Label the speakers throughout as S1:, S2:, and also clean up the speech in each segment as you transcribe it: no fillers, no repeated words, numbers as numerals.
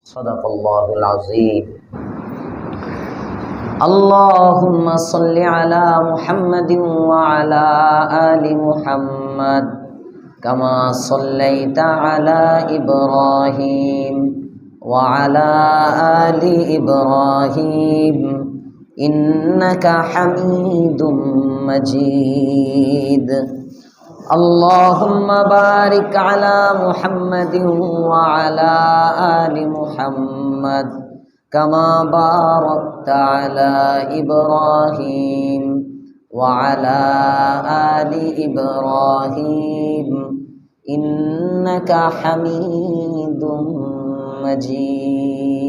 S1: सदक़ल्लाहुल अज़ीम। अल्लाहुम्मा सल्लि अला मुहम्मदिन व अला आलि मुहम्मद कमा सल्लैता अला इब्राहीम व अला आलि इब्राहीम इन्नका हमीदुम मजीद। अल्लाहुम्मा बारिक अला मुहम्मदिन व अला आलि मुहम्मद कमा बारकता अला इब्राहीम व अला आलि इब्राहीम इन्नका हमीदुम मजीद।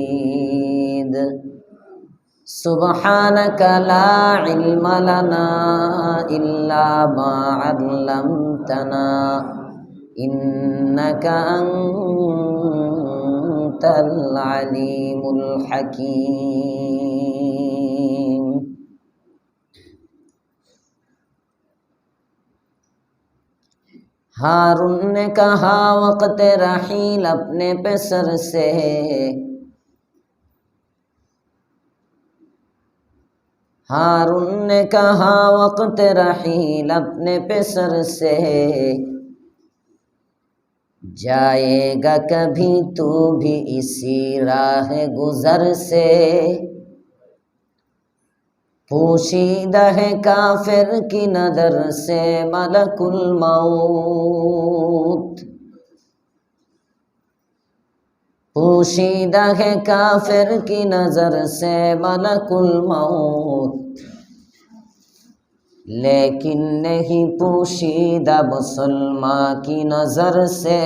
S1: सुब्हानक ला इल्म लना इल्ला मा अल्लमतना इन्नका अंतल अलीमुल हकीम। हारून ने कहा वक़्त रहील अपने पे सर से, हारून ने कहा वक़्त रहील अपने पे सर से, जाएगा कभी तू भी इसी राह गुजर से। पोशीदा है काफिर की नज़र से मलकुल मौत, पोशीदा है काफिर की नज़र से मलकुल मौत, लेकिन नहीं पोशीदा मुसलमान की नज़र से,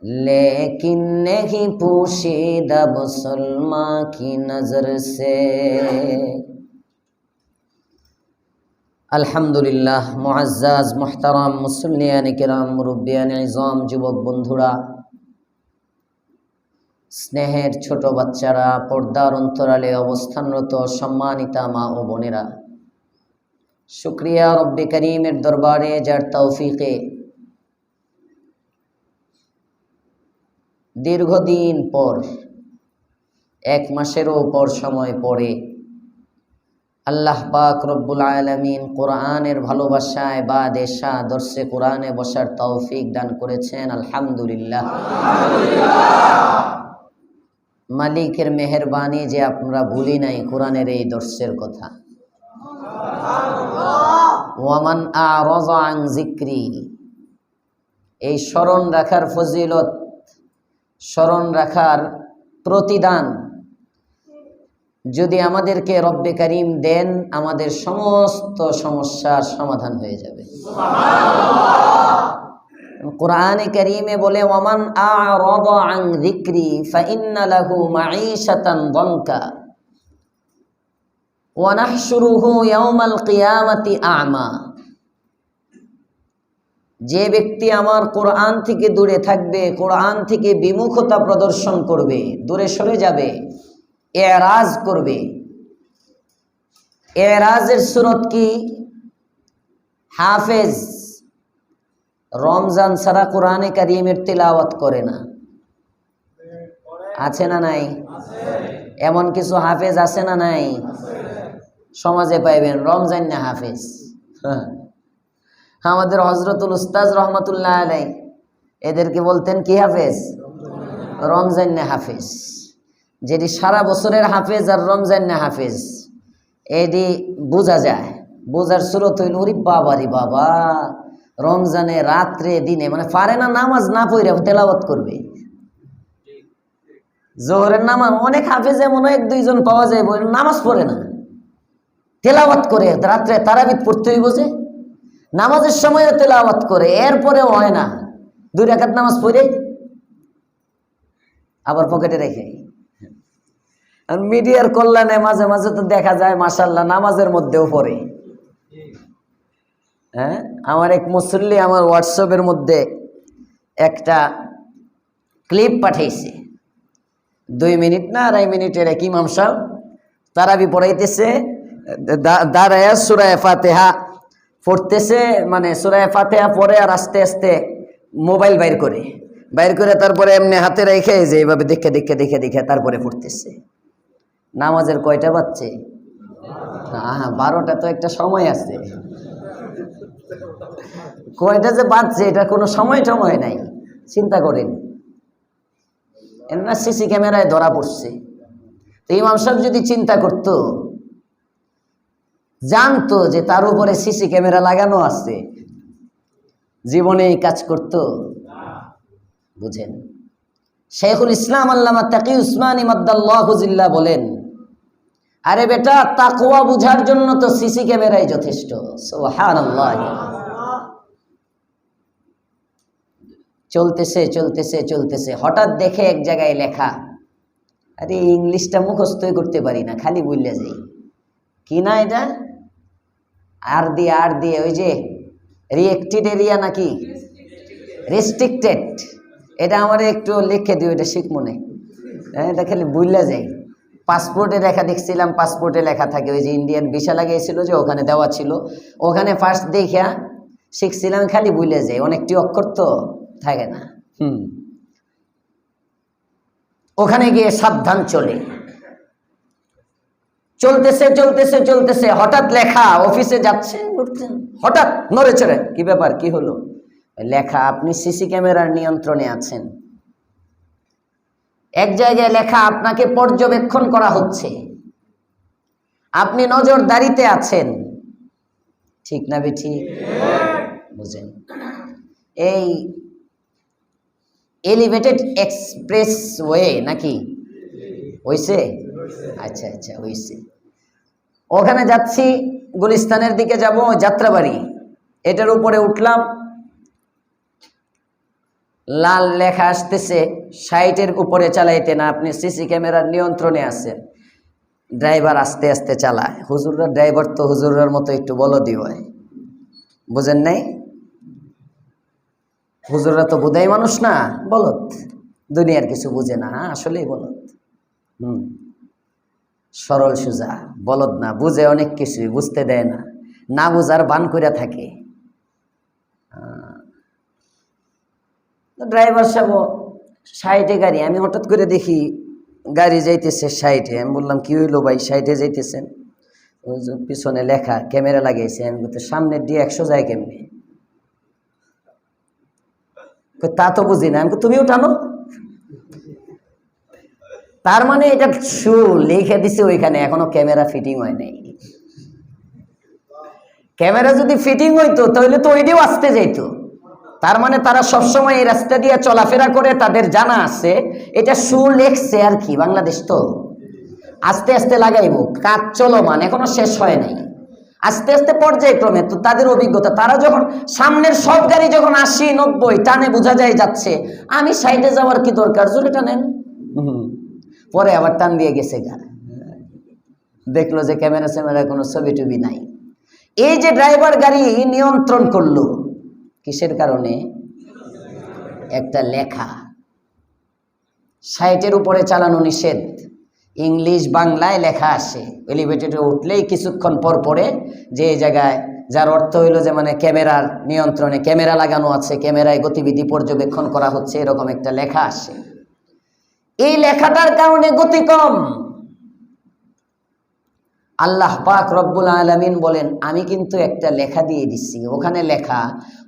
S1: लेकिन नहीं पोशीदा मुसलमान की नज़र से। अल्हम्दुलिल्लाह। मुअज़्ज़ज़ मुहतरम मुसल्लियान किराम, मुरब्बियान इज़ाम, যুবক বন্ধুরা, স্নেহের ছোট বাচ্চারা, পর্দার অন্তরালে অবস্থানরত সম্মানিতা মা ও বোনেরা, শুকরিয়া রব্বে করিমের দরবারে যার তৌফিকে দীর্ঘদিন পর, এক মাসেরও পর সময় পরে আল্লাহ পাক রব্বুল আলামিন কোরআনের ভালোবাসায় বা দেশা দর্শে কোরআনে বসার তৌফিক দান করেছেন। আলহামদুলিল্লাহ। মালিকের মেহেরবানি যে আপনারা ভুলি নাই কোরআনের এই দর্শের কথা। ওয়ামান আ'রাযা আন যিকরি, এই স্মরণ রাখার ফজিলত, স্মরণ রাখার প্রতিদান যদি আমাদেরকে রব্বে করিম দেন, আমাদের সমস্ত সমস্যার সমাধান হয়ে যাবে। কুরআনে কারীমে বলে ওয়ামান আ'রাযা আন যিকরি ফাইন্না লাহু মাঈশাতান দানকা ওয়া নাহশুরুহু ইয়াওমাল কিয়ামাতি আ'মা। যে ব্যক্তি আমার কোরআন থেকে দূরে থাকবে, কোরআন থেকে বিমুখতা প্রদর্শন করবে, দূরে সরে যাবে, এরাজ করবে। এরাজের সূরত কি? হাফেজ রমজান ছাড়া কোরআনে কারীমের তিলাওয়াত করে না। আছে না নাই? এমন কিছু হাফেজ আছে না নাই? সমাজে পাইবেন রমজান না হাফেজ। আমাদের হযরতুল উস্তাজ রহমাতুল্লাহ আলাইহি এদেরকে বলতেন কি হাফেজ? রমজান না হাফেজ। যেটি সারা বছরের হাফেজ আর রমজান না হাফেজ, এটি বোঝা যায়। বোঝার সূরত হইল ওরে বাবা রে বাবা, রমজানে রাত্রে দিনে মানে পারে না নামাজ না পড়ে তেলাওয়াত করবে। জোহরের নামাজ অনেক হাফেজ এমন এক দুইজন পাওয়া যায় নামাজ পড়ে না, তেলাওয়াত করে। রাত্রে তারাবিত পড়তে হইব যে, নামাজের সময়ও তেলাওয়াত করে, এরপরেও হয় না। 2 রাকাত নামাজ পড়ে আবার পকেটে রেখে। আর মিডিয়ার কল্যাণে মাঝে মাঝে তো দেখা যায় মাশাআল্লাহ নামাজের মধ্যেও পড়ে। হ্যাঁ, আমার এক মুসল্লি আমার হোয়াটসঅ্যাপের মধ্যে একটা ক্লিপ পাঠিয়েছে। 2 মিনিট না 2.5 মিনিটের এক ইমাম সাহেব তারাবি পড়াইতেছে, দাঁড়ায়া সূরা ফাতিহা পড়তেছে, মানে সূরা ফাতিহা পড়ে আর আস্তে আস্তে মোবাইল বাইর করে বাইর করে তারপরে এমনি হাতে রেখে যে এইভাবে দেখে দেখে দেখে দেখে তারপরে পড়তেছে। নামাজের কয়টা বাজছে? 12টা তো একটা সময় আছে। কয়টা যে বাজছে এটা কোনো সময় টময় নাই, চিন্তা করেন। এমনা সিসি ক্যামেরায় ধরা পড়ছে। তো ইমাম সাহেব যদি চিন্তা করতো, জানতো যে তার উপরে সিসি ক্যামেরা লাগানো আছে, জীবনে এই কাজ করতো? বুঝেন, শেখুল ইসলাম আল্লামা তাকি উসমানী মাদ্দাল্লাহু জিল্লাহ বলেন, আরে বেটা, তাকওয়া বুঝার জন্য তো সিসি ক্যামেরাই যথেষ্ট। সুবহানাল্লাহ। চলতেছে চলতেছে চলতেছে, হঠাৎ দেখে এক জায়গায় লেখা, আরে ইংলিশটা মুখস্থই করতে পারি না, খালি বললে যাই। কি না এটা? আর দিয়ে ওই যে রিয়েক্টেড এরিয়া নাকি রেস্ট্রিক্টেড, এটা আমার একটু লিখে দিও, এটা শিখ মনে। হ্যাঁ, এটা খালি বললে যাই। পাসপোর্টে লেখা দেখছিলাম, পাসপোর্টে লেখা থাকে, ওই যে ইন্ডিয়ান ভিসা লাগিয়েছিল যে ওখানে দেওয়া ছিল, ওখানে ফার্স্ট দেখিয়া শিখছিলাম, খালি বললে যাই, অনেকটি অক্ষর তো থাকে না। ওখানে গিয়ে সাবধান চলে। চলতেছে চলতেছে চলতেছে, হঠাৎ লেখা, অফিসে যাচ্ছেন হঠাৎ নড়ে চড়ে, কি ব্যাপার, কি হলো? লেখা, আপনি সিসি ক্যামেরার নিয়ন্ত্রণে আছেন। এক জায়গায় লেখা, আপনাকে পর্যবেক্ষণ করা হচ্ছে, আপনি নজরদারিতে আছেন। ঠিক না বেঠি? বুঝেন, এই এলিভেটেড এক্সপ্রেস ওয়ে নাকি হইছে? আচ্ছা আচ্ছা, হইছে। ওখানে যাচ্ছি, গুলিস্তানের দিকে যাব, যাত্রাবাড়ি, এটার উপরে উঠলাম, লাল লেখা আসতেছে 60-এর উপরে চালাইতে না, আপনি সিসি ক্যামেরার নিয়ন্ত্রণে আছেন। ড্রাইভার আস্তে আস্তে চালায়। হুজুররা ড্রাইভার তো হুজুরের মতো একটু বলদি হয়, বুঝেন নাই? হুজুররা তো বুধাই মানুষ না, বলদ, দুনিয়ার কিছু বুঝে না। আসলেই বলদ। সরল সুজা বলদ না, বুঝে অনেক কিছুই, বুঝতে দেয় না, না বুঝার বান করে থাকে। ড্রাইভার সাহেব 60-এ গাড়ি, আমি হঠাৎ করে দেখি গাড়ি যাইতেছে 60-এ। আমি বললাম, কি হইলো ভাই, 60-এ যাইতেছেন? ওই যে পিছনে লেখা, ক্যামেরা লাগিয়েছে। আমি বলতে, সামনের দিয়ে 100 যায় কেমনি? তা তো বুঝি না। আমি তুমি উঠানো, তার মানে এটা লিখে দিছে ওইখানে, এখনো ক্যামেরা ফিটিং হয় নাই। ক্যামেরা যদি ফিটিং হইতো তাহলে তো ওইটাও আসতে যাইতো। তার মানে তারা সবসময় এই রাস্তা দিয়ে চলাফেরা করে, তাদের জানা আছে এটা লেখছে আর কি। বাংলাদেশ তো আস্তে আস্তে লাগাইবো, কাজ চলমান, এখনো শেষ হয় নাই, আস্তে আস্তে পর্যায়ক্রমে। তো তাদের অভিজ্ঞতা, তারা যখন সামনের সব গাড়ি যখন 80-90 টানে বোঝা যায় যাচ্ছে, আমি 60-এ যাওয়ার কি দরকার, জোরে টানেন। পরে আবার টান দিয়ে গেছে গা, দেখলো যে ক্যামেরা স্যামেরায় কোনো ছবি টবি নাই। এই যে ড্রাইভার গাড়ি নিয়ন্ত্রণ করলো কিসের কারণে? একটা লেখা, 60-এর উপরে চালানো নিষেধ, ইংলিশ বাংলায় লেখা আসে। এলিভেটেডে উঠলেই কিছুক্ষণ পর পরে যে এই জায়গায়, যার অর্থ হইলো যে মানে ক্যামেরার নিয়ন্ত্রণে, ক্যামেরা লাগানো আছে, ক্যামেরায় গতিবিধি পর্যবেক্ষণ করা হচ্ছে, এরকম একটা লেখা আসে। এই লেখাটার কারণে গতি কম। আল্লাহ পাক রব্বুল আলামিন বলেন, আমি কিন্তু একটা লেখা দিয়ে দিচ্ছি, ওখানে লেখা,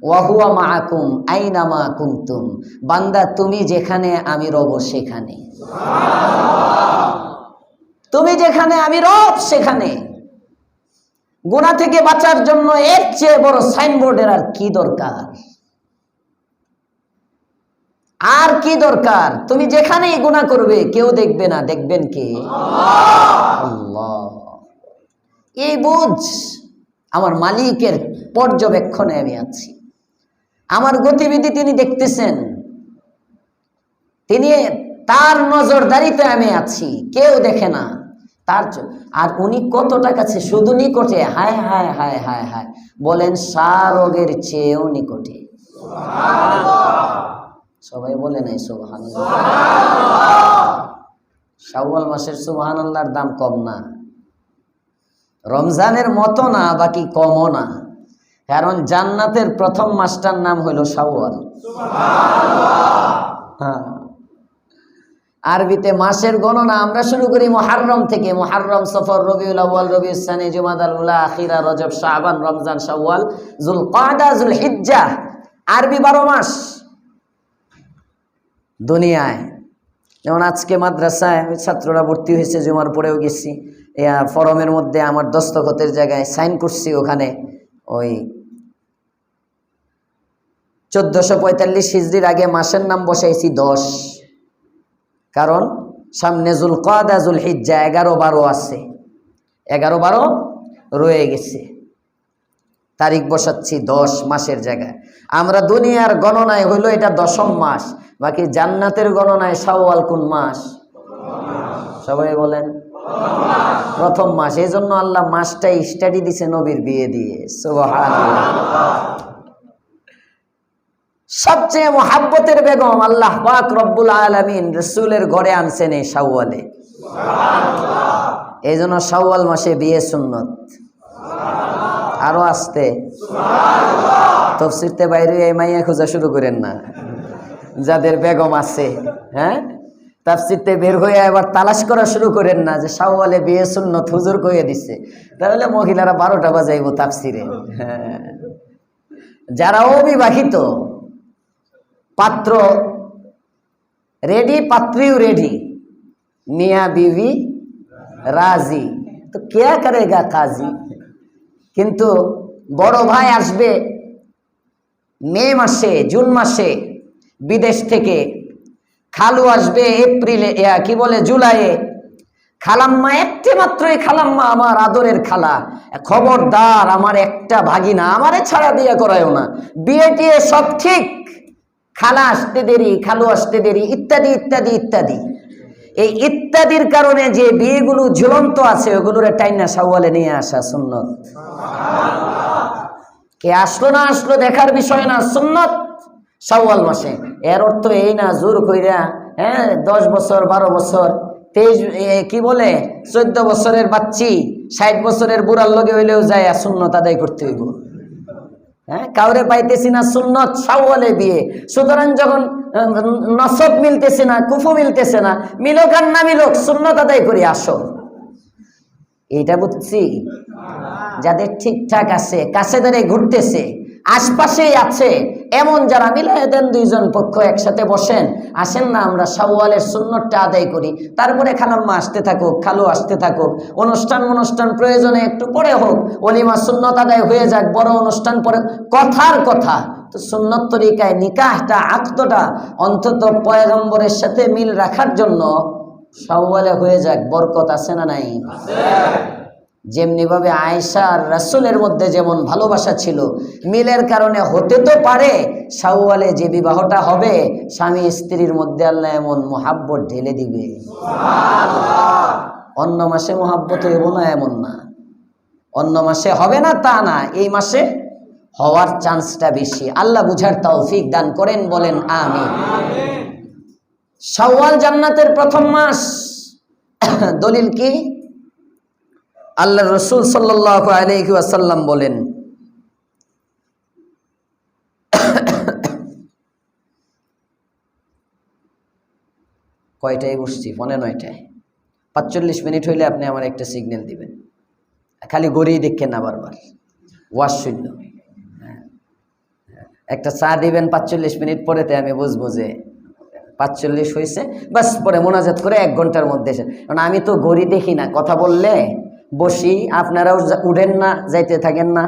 S1: ওয়াহুয়া মাআকুম আইনামা কুনতুম, বান্দা তুমি যেখানে আমি রব সেখানে। তুমি যেখানে আমি রব সেখানে। গুনাহ থেকে বাঁচার জন্য এর চেয়ে বড় সাইনবোর্ডের আর কি দরকার? আর কি দরকার? তুমি যেখানেই গুনাহ করবে কেউ দেখবে না, দেখবেন কে? আল্লাহ। এই বুঝ, আমার মালিকের পর্যবেক্ষণে আমি আছি, আমার গতিবিধি তিনি দেখতেছেন, তিনি তার নজরদারিতে আমি আছি, কেউ দেখে না তার। আর উনি কতটা কাছে, শুধু নিকটে, হায় হায় হায় হায় হায়, বলেন শারগের চেয়েও নিকটে। সবাই বলে নাই সুবহানাল্লাহ। শাওয়াল মাসের সুবহানাল্লাহর দাম কম না, রমজানের মতো না, বাকি কমও না। কারণ জান্নাতের প্রথম মাসটার নাম হইল শাওয়াল। হ্যাঁ, আরবিতে মাসের গণনা আমরা শুরু করি মুহররম থেকে। মুহররম, সফর, রবিউল আউয়াল, রবিউস সানি, জুমাদাল উলা, আখিরা, রজব, শাবান, রমজান, শাওয়াল, যুলকাদা, যুলহিজ্জা। আরবি 12 মাস দুনিয়ায়। যেমন আজকে মাদ্রাসায় ছাত্ররা ভর্তি হয়েছে, জুমার পরেও গেছি, ফরমের মধ্যে আমার দস্তখতের জায়গায় সাইন করছি। ওখানে ওই 1445 হিজরির আগে মাসের নাম বসাইছি 10, কারণ সামনে যুলকাদা, যুলহিজ্জা 11-12 আছে, 11-12 রয়ে গেছে, তারিখ বসাচ্ছি 10 মাসের জায়গায়। আমরা দুনিয়ার গণনায় হইল এটা 10ম মাস, বাকি জান্নাতের গণনায় শাওয়াল কোন মাস? সবাই বলেন প্রথম মাস। এই জন্য আল্লাহ মাসটা স্টাডি দিছে নবীর বিয়ে দিয়ে। সুবহানাল্লাহ। সবচেয়ে মোহাব্বতের বেগম আল্লাহ পাক রব্বুল আলামিন রাসূলের ঘরে আনছেন এই শাওয়ালে। এই জন্য শাওয়াল মাসে বিয়ে সুন্নত। আরো আসতে তাফসীরতে বাইরে এই মাইয়া খোঁজা শুরু করেন না, যাদের বেগম আছে। হ্যাঁ, তাফসীরতে বের হয়ে এবার তালাশ করা শুরু করেন না যে শাওয়ালে বিয়ে সুন্নত হুজুর কইয়ে দিছে, তাহলে মহিলারা 12টা বাজাইব তাফসীরে। হ্যাঁ, যারা অবিবাহিত, পাত্র রেডি, পাত্রীও রেডি, মিয়া বিবি রাজি, তো কে করেগা কাজী। কিন্তু বড় ভাই আসবে মে মাসে, জুন মাসে বিদেশ থেকে, খালু আসবে এপ্রিলে, কি বলে জুলাইয়ে, খালাম্মা একটি মাত্রই খালাম্মা, আমার আদরের খালা, খবরদার আমার একটা ভাগিনা আমারে ছাড়া বিয়ে করায়ও না, বিয়ে টিয়ে সব ঠিক, খালা আসতে দেরি, খালু আসতে দেরি, ইত্যাদি ইত্যাদি ইত্যাদি। এই ইত্যাদির কারণে যে বিয়েগুলো ঝুলন্ত আছে ওগুলোর টাইনা শাওয়ালে নিয়ে আসা সুন্নত। কে আসলো না আসলো দেখার বিষয় না, সুন্নত শাওয়াল মাসে। এর অর্থ এই না জোর কইরা 10 বছর 12 বছর 23 কি বলে 14 বছরের বাচ্চি 60 বছরের বুড়ার লগে হইলেও যায় সুন্নত আদায় করতে হইব। হ্যাঁ, কাউরে পাইতেছি না, সুন্নত শাওয়ালে বিয়ে। সুতরাং যখন নসব মিলতেছে না, কুফু মিলতেছে না, মিলুক আর না মিলুক সুন্নত আদায় করে আসো। এইটা বুঝছি। যাদের ঠিকঠাক আছে, কাছে ধরে ঘুরতেছে, আশপাশেই আছে, এমন যারা মিলাই দেন, 2 জন পক্ষ একসাথে বসেন, আসেন না আমরা শাওয়ালের সুন্নতটা আদায় করি। তারপরে খালাম্মা আসতে থাকুক, খালু আসতে থাকুক, অনুষ্ঠান প্রয়োজনে একটু পরে হোক, ওলিমা সুন্নত আদায় হয়ে যাক, বড় অনুষ্ঠান পরে। কথার কথা তো সুন্নত তরিকায় নিকাহটা, আকদটা অন্তত পয়গম্বরের সাথে মিল রাখার জন্য শাওয়ালে হয়ে যাক, বরকত আছে না নাই? যেমনি ভাবে আয়েশা আর রাসূলের মধ্যে যেমন ভালোবাসা ছিল, মিলের কারণে হতে তো পারে শাওয়ালে যে বিবাহটা হবে, স্বামী স্ত্রীর মধ্যে আল্লাহ এমন মোহাব্বত ঢেলে দিবে। অন্য মাসে মোহাব্বত হইব না এমন না, অন্য মাসে হবে না তা না, এই মাসে হওয়ার চান্সটা বেশি। আল্লাহ বুঝার তৌফিক দান করেন, বলেন আমিন। শাওয়াল জান্নাতের প্রথম মাস। দলিল কি? আল্লাহ রসুল সাল্লাল্লাহু আলাইহি ওয়াসাল্লাম বলেন, কয়টায় বসছি? 9:45। 45 মিনিট হইলে আপনি আমার একটা সিগন্যাল দিবেন, খালি গড়িয়ে দেখেন না বারবার, ওয়াজ শূন্য। একটা চা দিবেন 45 মিনিট পরেতে, আমি বুঝবো যে 45 হয়েছে, বাস পরে মোনাজাত করে 1 ঘন্টার মধ্যে এসে। কারণ আমি তো ঘড়ি দেখি না, কথা বললে বসি, আপনারাও উঠেন না, যাইতে থাকেন না,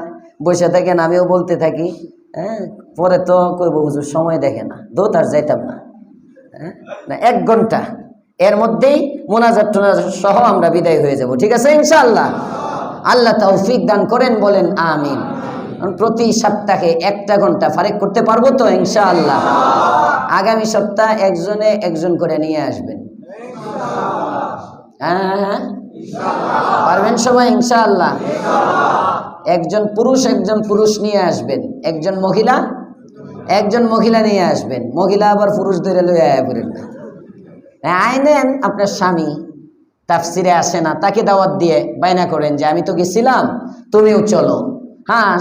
S1: বসে থাকেন, আমিও বলতে থাকি। হ্যাঁ, পরে তো কইব হুজুর সময় দেখে না, দোত আর যাইতাম না। হ্যাঁ, না 1 ঘন্টা এর মধ্যেই মোনাজাত টোনাজাত সহ আমরা বিদায় হয়ে যাব, ঠিক আছে ইনশাআল্লাহ। আল্লাহ তৌফিক দান করেন, বলেন আমিন। প্রতি সপ্তাহে 1টা ঘন্টা ফারেক করতে পারবো তো ইনশাআল্লাহ। আগামী সপ্তাহ একজন করে নিয়ে আসবেন। হ্যাঁ, পারবেন সবাই ইনশাআল্লাহ। একজন পুরুষ নিয়ে আসবেন, একজন মহিলা নিয়ে আসবেন। মহিলা আবার পুরুষ ধরে লইয়া পড়েন না, আইনেন আপনার স্বামী তাফসিরে আসে না, তাকে দাওয়াত দিয়ে বায়না করেন যে আমি তো গেছিলাম, তুমিও চলো। হ্যাঁ,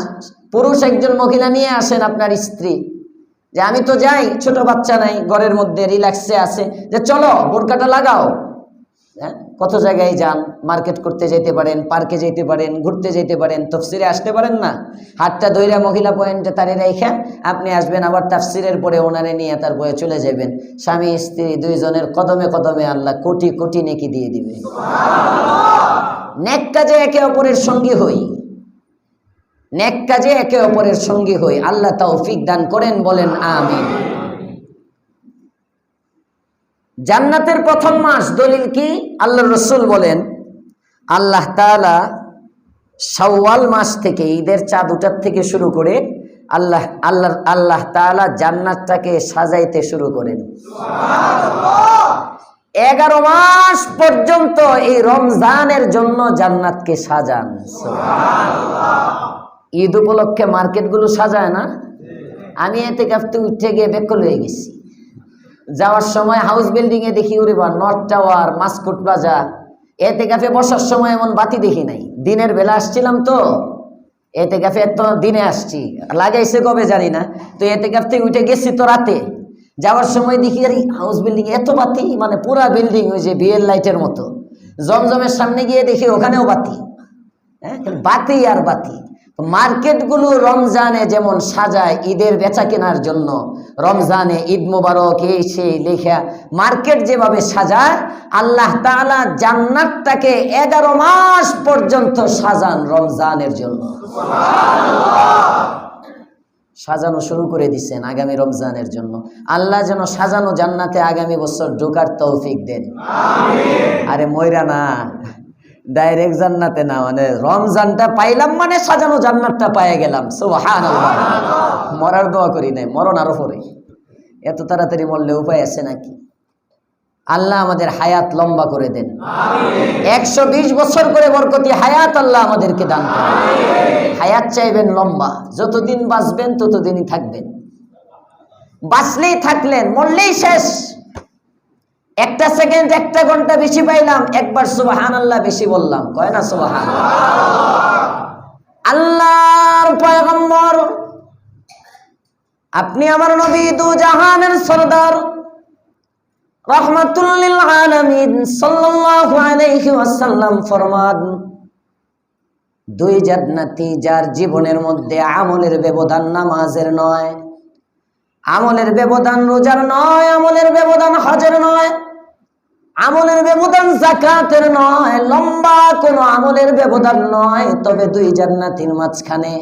S1: পুরুষ একজন, মহিলা নিয়ে আসেন আপনার স্ত্রী, যে আমি তো যাই, ছোট বাচ্চা নাই, ঘরের মধ্যে রিল্যাক্সে আছে, যে চলো বোরকাটা লাগাও। হ্যাঁ, কত জায়গায় যান, মার্কেট করতে যেতে পারেন, পার্কে যেতে পারেন, ঘুরতে যেতে পারেন, তফসিরে আসতে পারেন না, হাতটা ধইরা মহিলা পয়েন্টে তারে রেখে আপনি আসবেন, আবার তাফসিরের পরে ওনারে নিয়ে তারপরে চলে যাবেন। স্বামী স্ত্রী দুইজনের কদমে কদমে আল্লাহ কোটি কোটি নেকি দিয়ে দিবে। নেক কাজে একে অপরের সঙ্গী হই, নেক কাজে একে অপরের সঙ্গী হই। আল্লাহ তৌফিক দান করেন, বলেন আমিন। জান্নাতের প্রথম মাস দলিল কি? আল্লাহর রাসূল বলেন, আল্লাহ তাআলা শাওয়াল মাস থেকে, ঈদের চাঁদ ওঠার থেকে শুরু করে আল্লাহ তাআলা জান্নাতটাকে সাজাইতে শুরু করেন। সুবহানাল্লাহ। 11 মাস পর্যন্ত এই রমজানের জন্য জান্নাতকে সাজান। সুবহানাল্লাহ। ঈদ উপলক্ষে মার্কেটগুলো সাজায় না? আমি এতেকাফ থেকে উঠে গিয়ে বেকল হয়ে গেছি। যাওয়ার সময় হাউস বিল্ডিং এ দেখি ওরে বা নর্থ টাওয়ার, মাস্কট প্লাজা, এতেকাফে বসার সময় এমন বাতি দেখি নাই। দিনের বেলা আসছিলাম তো, এতেকাফে তো দিনে আসছি, লাগাইছে কবে জানি না, তো এতেকাফ থেকে উঠে গেছি তো রাতে। যাওয়ার সময় দেখি আর হাউস বিল্ডিং এত বাতি, মানে পুরা বিল্ডিং ওই যে বিয়ের লাইটের মতো। জমজমের সামনে গিয়ে দেখি ওখানেও বাতি, হ্যাঁ, বাতি আর বাতি। মার্কেটগুলো রমজানে যেমন সাজায় ঈদের বেচা কেনার জন্য, রমজানে ঈদ মোবারক এই সেই লেখা মার্কেট যেভাবে সাজায়, আল্লাহ তাআলা জান্নাতটাকে 11 মাস পর্যন্ত সাজান রমজানের জন্য। সাজানো শুরু করে দিচ্ছেন আগামী রমজানের জন্য। আল্লাহ যেন সাজানো জান্নাতে আগামী বছর ঢোকার তৌফিক দেন, আমিন। আরে ময়রা না, ডাইরেক্ট জান্নাতে না, মানে রমজানটা পাইলাম মানে সাজানো জান্নাতটা পেয়ে গেলাম। সুবহানাল্লাহ। মরার দোয়া করি নাই, মরণ আরো পরে। এত তাড়াতাড়ি মরলে উপায় আছে নাকি? আল্লাহ আমাদের হায়াত লম্বা করে দেন, আমিন। 120 বছর করে বরকতি হায়াত আল্লাহ আমাদেরকে দান করেন, আমিন। হায়াত চাইবেন লম্বা, যতদিন বাঁচবেন ততদিনই থাকবেন। বাঁচলেই থাকলেন, মরলেই শেষ। একটা সেকেন্ড, একটা ঘন্টা বেশি পাইলাম, একবার সুবহানাল্লাহ বেশি বললাম, কয় না সুবহানাল্লাহ। আল্লাহর পয়গম্বর, আপনি আমার নবী, দু জাহানের সরদার, রাহমাতুল লিল আলামিন সাল্লাল্লাহু আলাইহি ওয়াসাল্লাম ফরমান, দুই জান্নাতি যার জীবনের মধ্যে আমলের ব্যবধান নামাজের নয়, আমলের ব্যবধান রোজার নয়, আমলের ব্যবধান হজের নয়, আমলের ব্যবধান যাকাতের নয়, লম্বা কোনো আমলের ব্যবধান নয়, তবে দুই জান্নাতীর মাঝখানে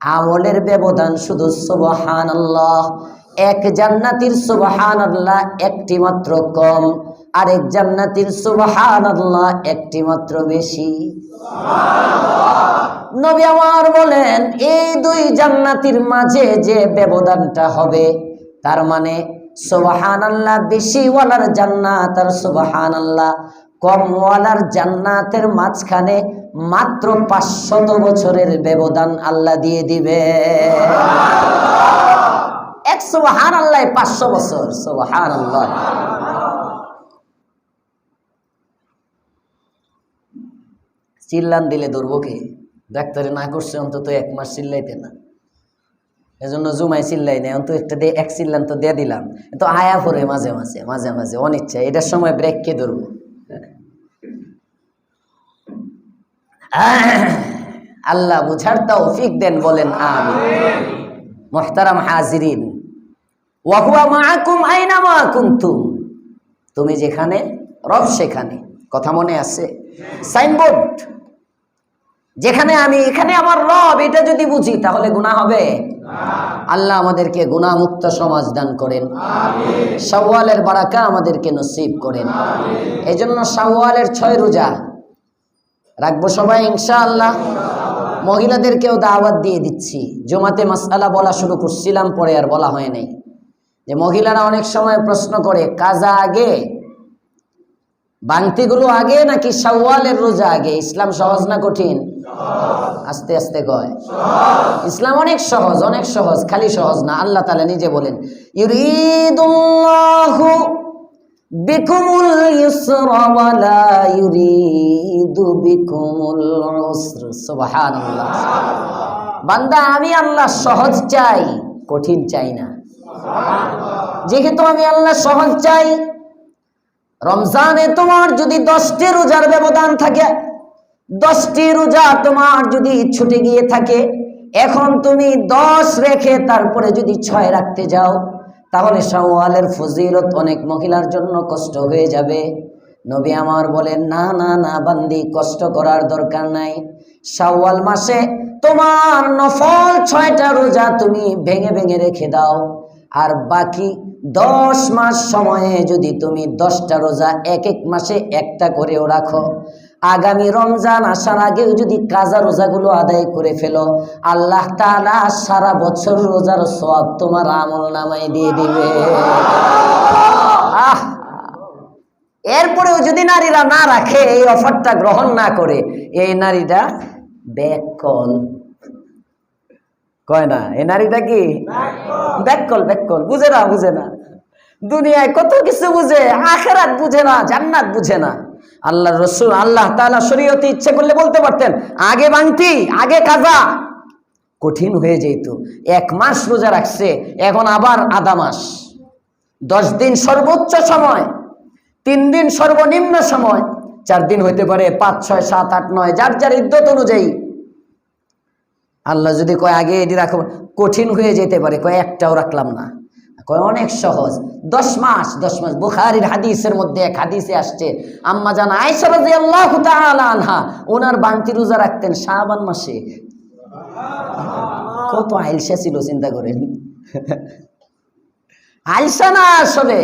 S1: আমলের ব্যবধান শুধু সুবহানাল্লাহ। এক জান্নাতীর সুবহানাল্লাহ একটি মাত্র কম, আরেক জান্নাতীর সুবহানাল্লাহ একটি মাত্র বেশি। নবী আমার বলেন, এই দুই জান্নাতীর মাঝে যে ব্যবধানটা হবে, তার মানে সুবহানাল্লাহ বেশি ওয়ালার জান্নাত আর সুবহানাল্লাহ কম ওয়ালার জান্নাতের মাঝখানে মাত্র 500 বছরের ব্যবধান আল্লাহ দিয়ে দিবে। এক সুবহানাল্লাহ 500 বছর। সুবহানাল্লাহ। চিল্লান দিলে ধরবো কে? ডাক্তারে না করছে অন্তত 1 মাস চিল্লাইতে না, এজন্য জুমাই চিল্লাই নেই, অন্তত একটা এক চিল্লান তো দিয়ে দিলাম। তো আয়া পরে মাঝে মাঝে মাঝে মাঝে অনিচ্ছা, এটার সময় ব্রেক কে ধরবো? আল্লাহ বুঝার তৌফিক দেন, বলেন আমিন। মুহতারাম হাজিরিন, ওয়া হুয়া মাআকুম আইনামা কুনতুম, তুমি যেখানে রব সেখানে। কথা মনে আছে? সাইনবোর্ড, যেখানে আমি এখানে আমার রব, এটা যদি বুঝি তাহলে গুনাহ হবে না। আল্লাহ আমাদেরকে গুনাহ মুক্ত সমাজ দান করেন, আমিন। শাওয়ালের বারাকা আমাদেরকে নসিব করেন, আমিন। এজন্য শাওয়ালের 6 রোজা রাখবো সবাই ইনশাআল্লাহ। মহিলাদেরকেও দাওয়াত দিয়ে দিচ্ছি। জুমাতে মাসআলা বলা শুরু করছিলাম, পরে আর বলা হয় নাই, যে মহিলারা অনেক সময় প্রশ্ন করে, কাজা আগে, বাংতিগুলো আগে নাকি শাওয়ালের রোজা আগে? ইসলাম সহজ না কঠিন? আস্তে আস্তে কয়, ইসলাম অনেক সহজ, অনেক সহজ। খালি সহজ না, আল্লাহ তাআলা নিজে বলেন, ইউরিদুল্লাহু বিকুমুল ইউসরা ওয়া লা ইউরিদু বিকুমুল উসর। সুবহানাল্লাহ। বান্দা, আমি আল্লাহ সহজ চাই, কঠিন চাই না। যেহেতু আমি আল্লাহ সহজ চাই, রমজানে তোমার যদি 10টি রোজার ব্যবধান থাকে, 10টি রোজা তোমার যদি ছুটে গিয়ে থাকে, এখন তুমি 10 রেখে তারপরে যদি 6 রাখতে যাও, তাহলে শাওয়ালের ফজিলত অনেক মহিলার জন্য কষ্ট হয়ে যাবে। নবী আমার বলেন, না না না বান্দি, কষ্ট করার দরকার নাই। শাওয়াল মাসে তোমার নফল 6টা রোজা তুমি ভেঙে ভেঙে রেখে দাও, আর বাকি 10 মাস সময়ে যদি তুমি 10টা রোজা এক এক মাসে একটা করেও রাখো, আগামী রমজান আসার আগেও যদি কাজা রোজাগুলো আদায় করে ফেলো, আল্লাহ তাআলা সারা বছর রোজার সওয়াব তোমার আমল নামায় দিয়ে দিবে। এরপরেও যদি নারীরা না রাখে, এই অফারটা গ্রহণ না করে, এই নারীটা ব্যাককল কয় না, এই নারীটা কি ব্যাককল? ব্যাককল বুঝে না। দুনিয়ায় কত কিছু বুঝে, আখিরাত বুঝে না, জান্নাত বুঝে না। আল্লাহ রসুল, আল্লাহ তাআলা শরীয়তে ইচ্ছে করলে বলতে পারতেন আগে বাংতি, আগে কাজা, কঠিন হয়ে যেত। 1 মাস রোজা রাখছে, এখন আবার আধা মাস, 10 দিন সর্বোচ্চ সময়, 3 দিন সর্বনিম্ন সময়, 4 দিন হইতে পারে, 5, 6, 7, 8, 9, যার যার ইদ্যত অনুযায়ী। আল্লাহ যদি কয় আগে এটি রাখো, কঠিন হয়ে যেতে পারে, কয় একটাও রাখলাম না, কয় অনেক সহজ, 10 মাস। বুখারীর হাদিসের মধ্যে এক হাদিসে আসছে, আম্মা জান আয়েশা রাদিয়াল্লাহু তাআলা আনহা ওনার বান্তি রোজা রাখতেন শাবান মাসে। কত আইলসা ছিল চিন্তা করেন। আইলসা না আসলে,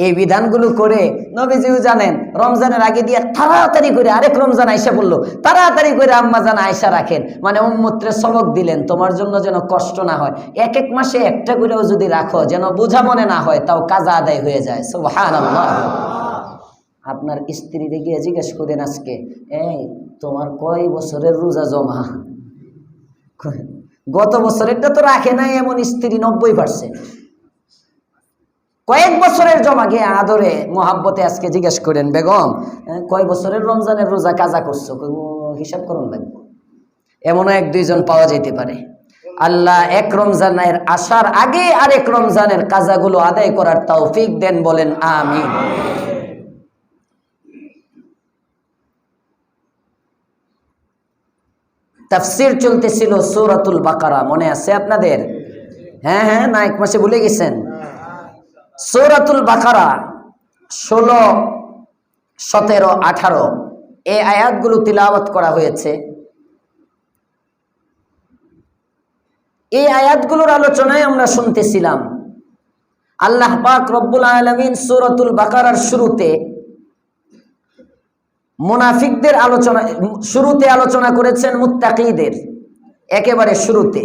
S1: এই বিধানগুলো করে নবীজিও জানেন রমজানের আগে দিয়ে তাড়াতাড়ি করে আরেক রমজান আয়েশা বলল, তাড়াতাড়ি করে আম্মা জান আয়েশা রাখেন, মানে উম্মতরে সবক দিলেন, তোমার জন্য যেন কষ্ট না হয়, এক এক মাসে একটা করেও যদি রাখো, যেন বোঝা মনে না হয়, তাও কাজা আদায় হয়ে যায়। সুবহানাল্লাহ। আপনার স্ত্রীরে গিয়ে জিজ্ঞেস করেন আজকে, এই তোমার কয় বছরের রোজা জমা? গত বছরেরটা তো রাখে নাই এমন স্ত্রী 90%। কয়েক বছরের জমা গিয়ে আদরে মোহাব্বতে আজকে জিজ্ঞেস করেন, বেগম কয় বছরের রমজানের রোজা কাজা করছো? হিসাব করুন লাগবে। এমনও 1-2 জন পাওয়া যেতে পারে। আল্লাহ এক রমজানের আসার আগে আরেক রমজানের কাজাগুলো আদায় করার তৌফিক দেন, বলেন আমিন। তাফসীর চলতেছিল সূরাতুল বাকারা, মনে আছে আপনাদের? হ্যাঁ, না এক মাসে ভুলে গেছেন? সূরাতুল বাকারা 16, 17, 18 এই আয়াতগুলো তিলাওয়াত করা হয়েছে। এই আয়াতগুলোর আলোচনায় আমরা শুনতেছিলাম আল্লাহ পাক রব্বুল আলামিন সূরাতুল বাকারার শুরুতে মুনাফিকদের শুরুতে আলোচনা করেছেন মুত্তাকিদের, একেবারে শুরুতে।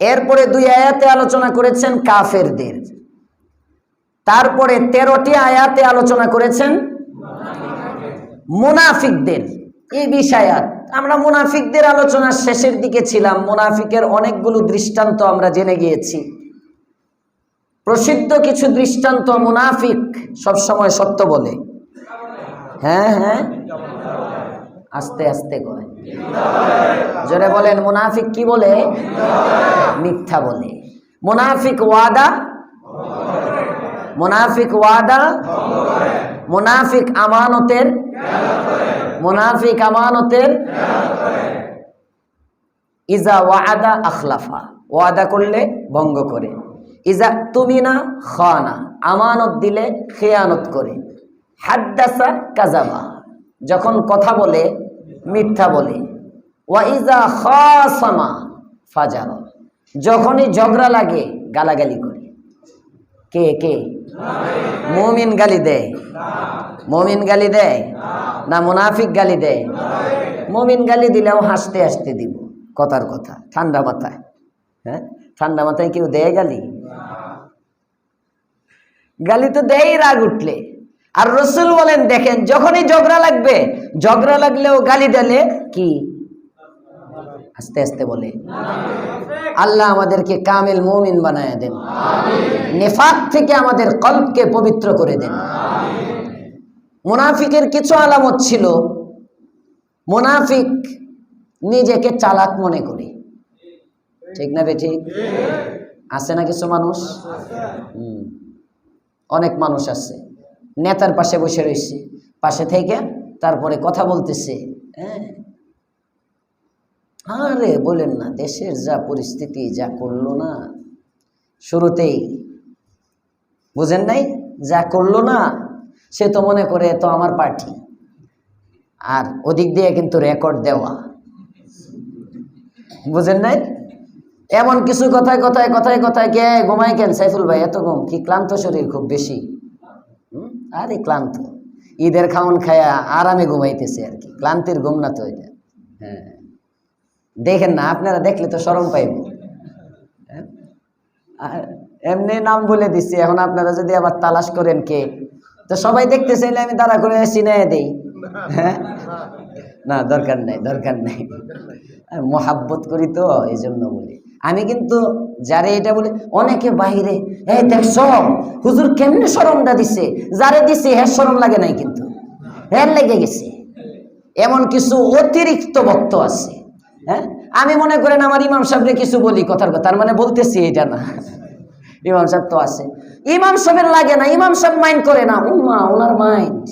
S1: এরপরে 2 আয়াতে আলোচনা করেছেন কাফেরদের, তারপরে 13টি আয়াতে আলোচনা করেছেন মুনাফিকদের। এই 20 আয়াত আমরা মুনাফিকদের আলোচনার শেষের দিকে ছিলাম। মুনাফিকের অনেকগুলো দৃষ্টান্ত আমরা জেনে গিয়েছি। প্রসিদ্ধ কিছু দৃষ্টান্ত, মুনাফিক সবসময় সত্য বলে। হ্যাঁ, আস্তে আস্তে কয়, জোরে বলেন, মুনাফিক কি বলে? মিথ্যা বলে। মুনাফিক ওয়াদা, মুনাফিক আমানতের ইজা ওয়াদা আখলাফা, ওয়াদা করলে ভঙ্গ করে। ইজা তুমিনা খানা, আমানত দিলে খেয়ানত করে। হাদ্দাসা কাযাবা, যখন কথা বলে মিথ্যা বলে। ওয়া ইজা খাসামা ফাজারা, যখনই ঝগড়া লাগে গালাগালি করে। কে? মুমিন গালি দেয়? মুমিন গালি দেয় না মুনাফিক গালি দেয়? মুমিন গালি দিলেও হাসতে হাসতে দিব, কথার কথা, ঠান্ডা মাথায়। হ্যাঁ, ঠান্ডা মাথায় কেউ দেয় গালি? গালি তো দেয় রাগ উঠলে। আর রাসূল বলেন, দেখেন যখনই ঝগড়া লাগবে, ঝগড়া লাগলেও গালি দিলে কি আস্তে আস্তে বলে। আল্লাহ আমাদেরকে কামিল মুমিন বানায় দেন, নিফাক থেকে আমাদের কলবকে পবিত্র করে দেন। মুনাফিকের কিছু আলামত ছিল। মুনাফিক নিজেকে চালাক মনে করে, ঠিক না বেঠিক? আছে না কিছু মানুষ? অনেক মানুষ আছে নেতার পাশে বসে রয়েছে, পাশে থেকে তারপরে কথা বলতেছে। হ্যাঁ, আরে বলেন না, দেশের যা পরিস্থিতি, যা করলো না শুরুতেই, বুঝেন নাই? যা করলো না, সে তো মনে করে তো আমার পার্টি, আর ওদিক দিয়ে কিন্তু রেকর্ড দেওয়া, বুঝেন নাই? এমন কিছু কথায় কথায় কথায় কথায় কে ঘুমাই কেন সাইফুল ভাই, এত ঘুম কি? ক্লান্ত শরীর খুব বেশি? আরে ক্লান্ত, ঈদের খাওন খায়া আরামে ঘুমাইতেছে আর কি, ক্লান্তির ঘুম না তো এটা। হ্যাঁ, দেখেন না, আপনারা দেখলে তো শরম পাইব। এমনি নাম বলে দিচ্ছি, এখন আপনারা যদি আবার তালাশ করেন কে, তো সবাই দেখতে চাইলে আমি দাঁড়া করে চিনাইয়া দেই। হ্যাঁ, না, দরকার নাই, দরকার নাই, মোহাব্বত করি তো এই জন্য বলি। আমি কিন্তু যারে এটা বলি, অনেকে বাহিরে এই দেখছ হুজুর কেমনে শরমটা দিছে, যারে দিছে হ্যাঁ শরম লাগে নাই, কিন্তু হ্যাঁ লেগে গেছে। এমন কিছু অতিরিক্ত বক্ত আছে। হ্যাঁ, আমি মনে করেন আমার ইমাম সাহেবরে কিছু বলি কথার কথা, তার মানে বলতেছি এটা না। ইমাম সাহেব তো আছে, ইমাম সাহেবের লাগে না, ইমাম সাহেব মাইন্ড করে না, উম্মা ওনার মাইন্ড।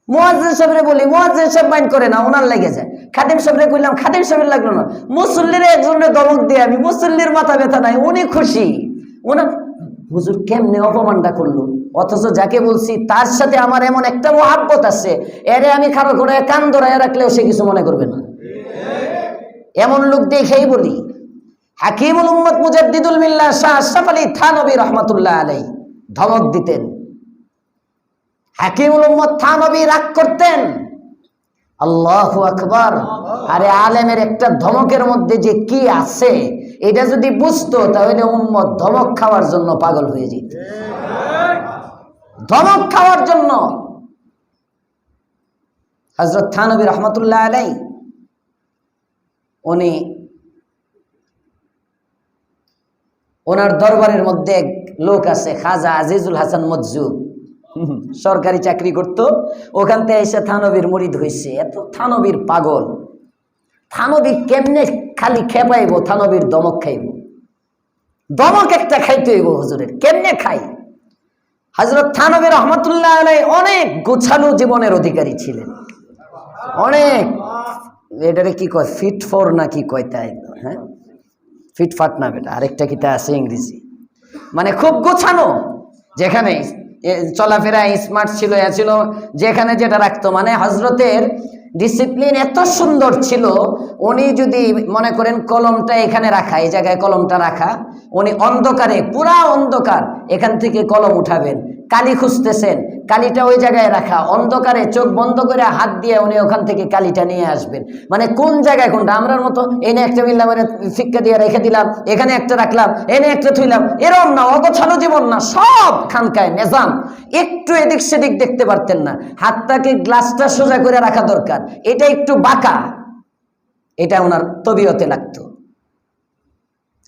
S1: মুয়াজ্জিন সাহেবরে বলি, মুয়াজ্জিন সাহেব মাইন্ড করে না, ওনার লেগে যায়। খাদিম সাহেবরে কইলাম, খাদিম সাহেবের লাগলো না। মুসল্লির একজনের দমক দিয়ে আমি, মুসল্লির মাথা ব্যথা নাই, উনি খুশি। ওনার হুজুর কেমনে অপমানটা করলো, অথচ যাকে বলছি তার সাথে আমার এমন একটা মোহাব্বত আছে, এরে আমি খারো করে কান ধরায় রাখলেও সে কিছু মনে করবে না। এমন লোক দেখেই বলি। হাকিমুল উম্মত মুজাদ্দিদুল মিল্লাহ শাহ আশরাফ আলী থানভী রাহমাতুল্লাহ আলাইহি ধমক দিতেন। হাকিমুল উম্মত থানভী রাগ করতেন, আল্লাহু আকবার। আরে আলেমের একটা ধমকের মধ্যে যে কি আছে এটা যদি বুঝতো, তাহলে উম্মত ধমক খাওয়ার জন্য পাগল হয়ে যেত, ধমক খাওয়ার জন্য। হযরত থানভী রাহমাতুল্লাহ আলাইহি উনি ওনার দরবারের মধ্যে এক লোক আছে, খাজা আজিজুল হাসান মজজুব, সরকারি চাকরি করত। ওখান থেকে এসে থানভীর মুরিদ হয়েছে। এত থানভীর পাগল, থানভী কেমনে খালি খেপাইব, থানভীর দমক খাইব, দমক একটা খাইতে হইব হুজুরের, কেমনে খাই। হযরত থানভী রাহমাতুল্লাহ আলাইহি অনেক গোছালো জীবনের অধিকারী ছিলেন, অনেক, এটারে কি কয়, ফিট ফর না কি কয় তাই? হ্যাঁ, ফিটফাট না বেটা, আরেকটা কিতা আছে ইংরেজি, মানে খুব গোছানো, যেখানে চলাফেরা স্মার্ট ছিল, ছিল যেখানে যেটা রাখতো, মানে হযরতের ডিসিপ্লিন এত সুন্দর ছিল। উনি যদি মনে করেন কলমটা এখানে রাখা, এই জায়গায় কলমটা রাখা, উনি অন্ধকারে, পুরা অন্ধকার, এখান থেকে কলম উঠাবেন, কালি খুঁজতেছেন, কালিটা ওই জায়গায় রাখা, অন্ধকারে চোখ বন্ধ করে হাত দিয়ে উনি ওখান থেকে কালিটা নিয়ে আসবেন। মানে কোন জায়গায় কোনটা, আমরার মতো এনে একটা মিললাম, ফিক্কা দিয়ে রেখে দিলাম, এখানে একটা রাখলাম, এনে একটা থইলাম, এরকম না, অগোছালো জীবন না, সব খানকায় নিজাম। একটু এদিক সেদিক দেখতে পারতেন না, হাতটাকে গ্লাসটা সোজা করে রাখা দরকার, এটা একটু বাঁকা, এটা ওনার তবিয়তে লাগতো,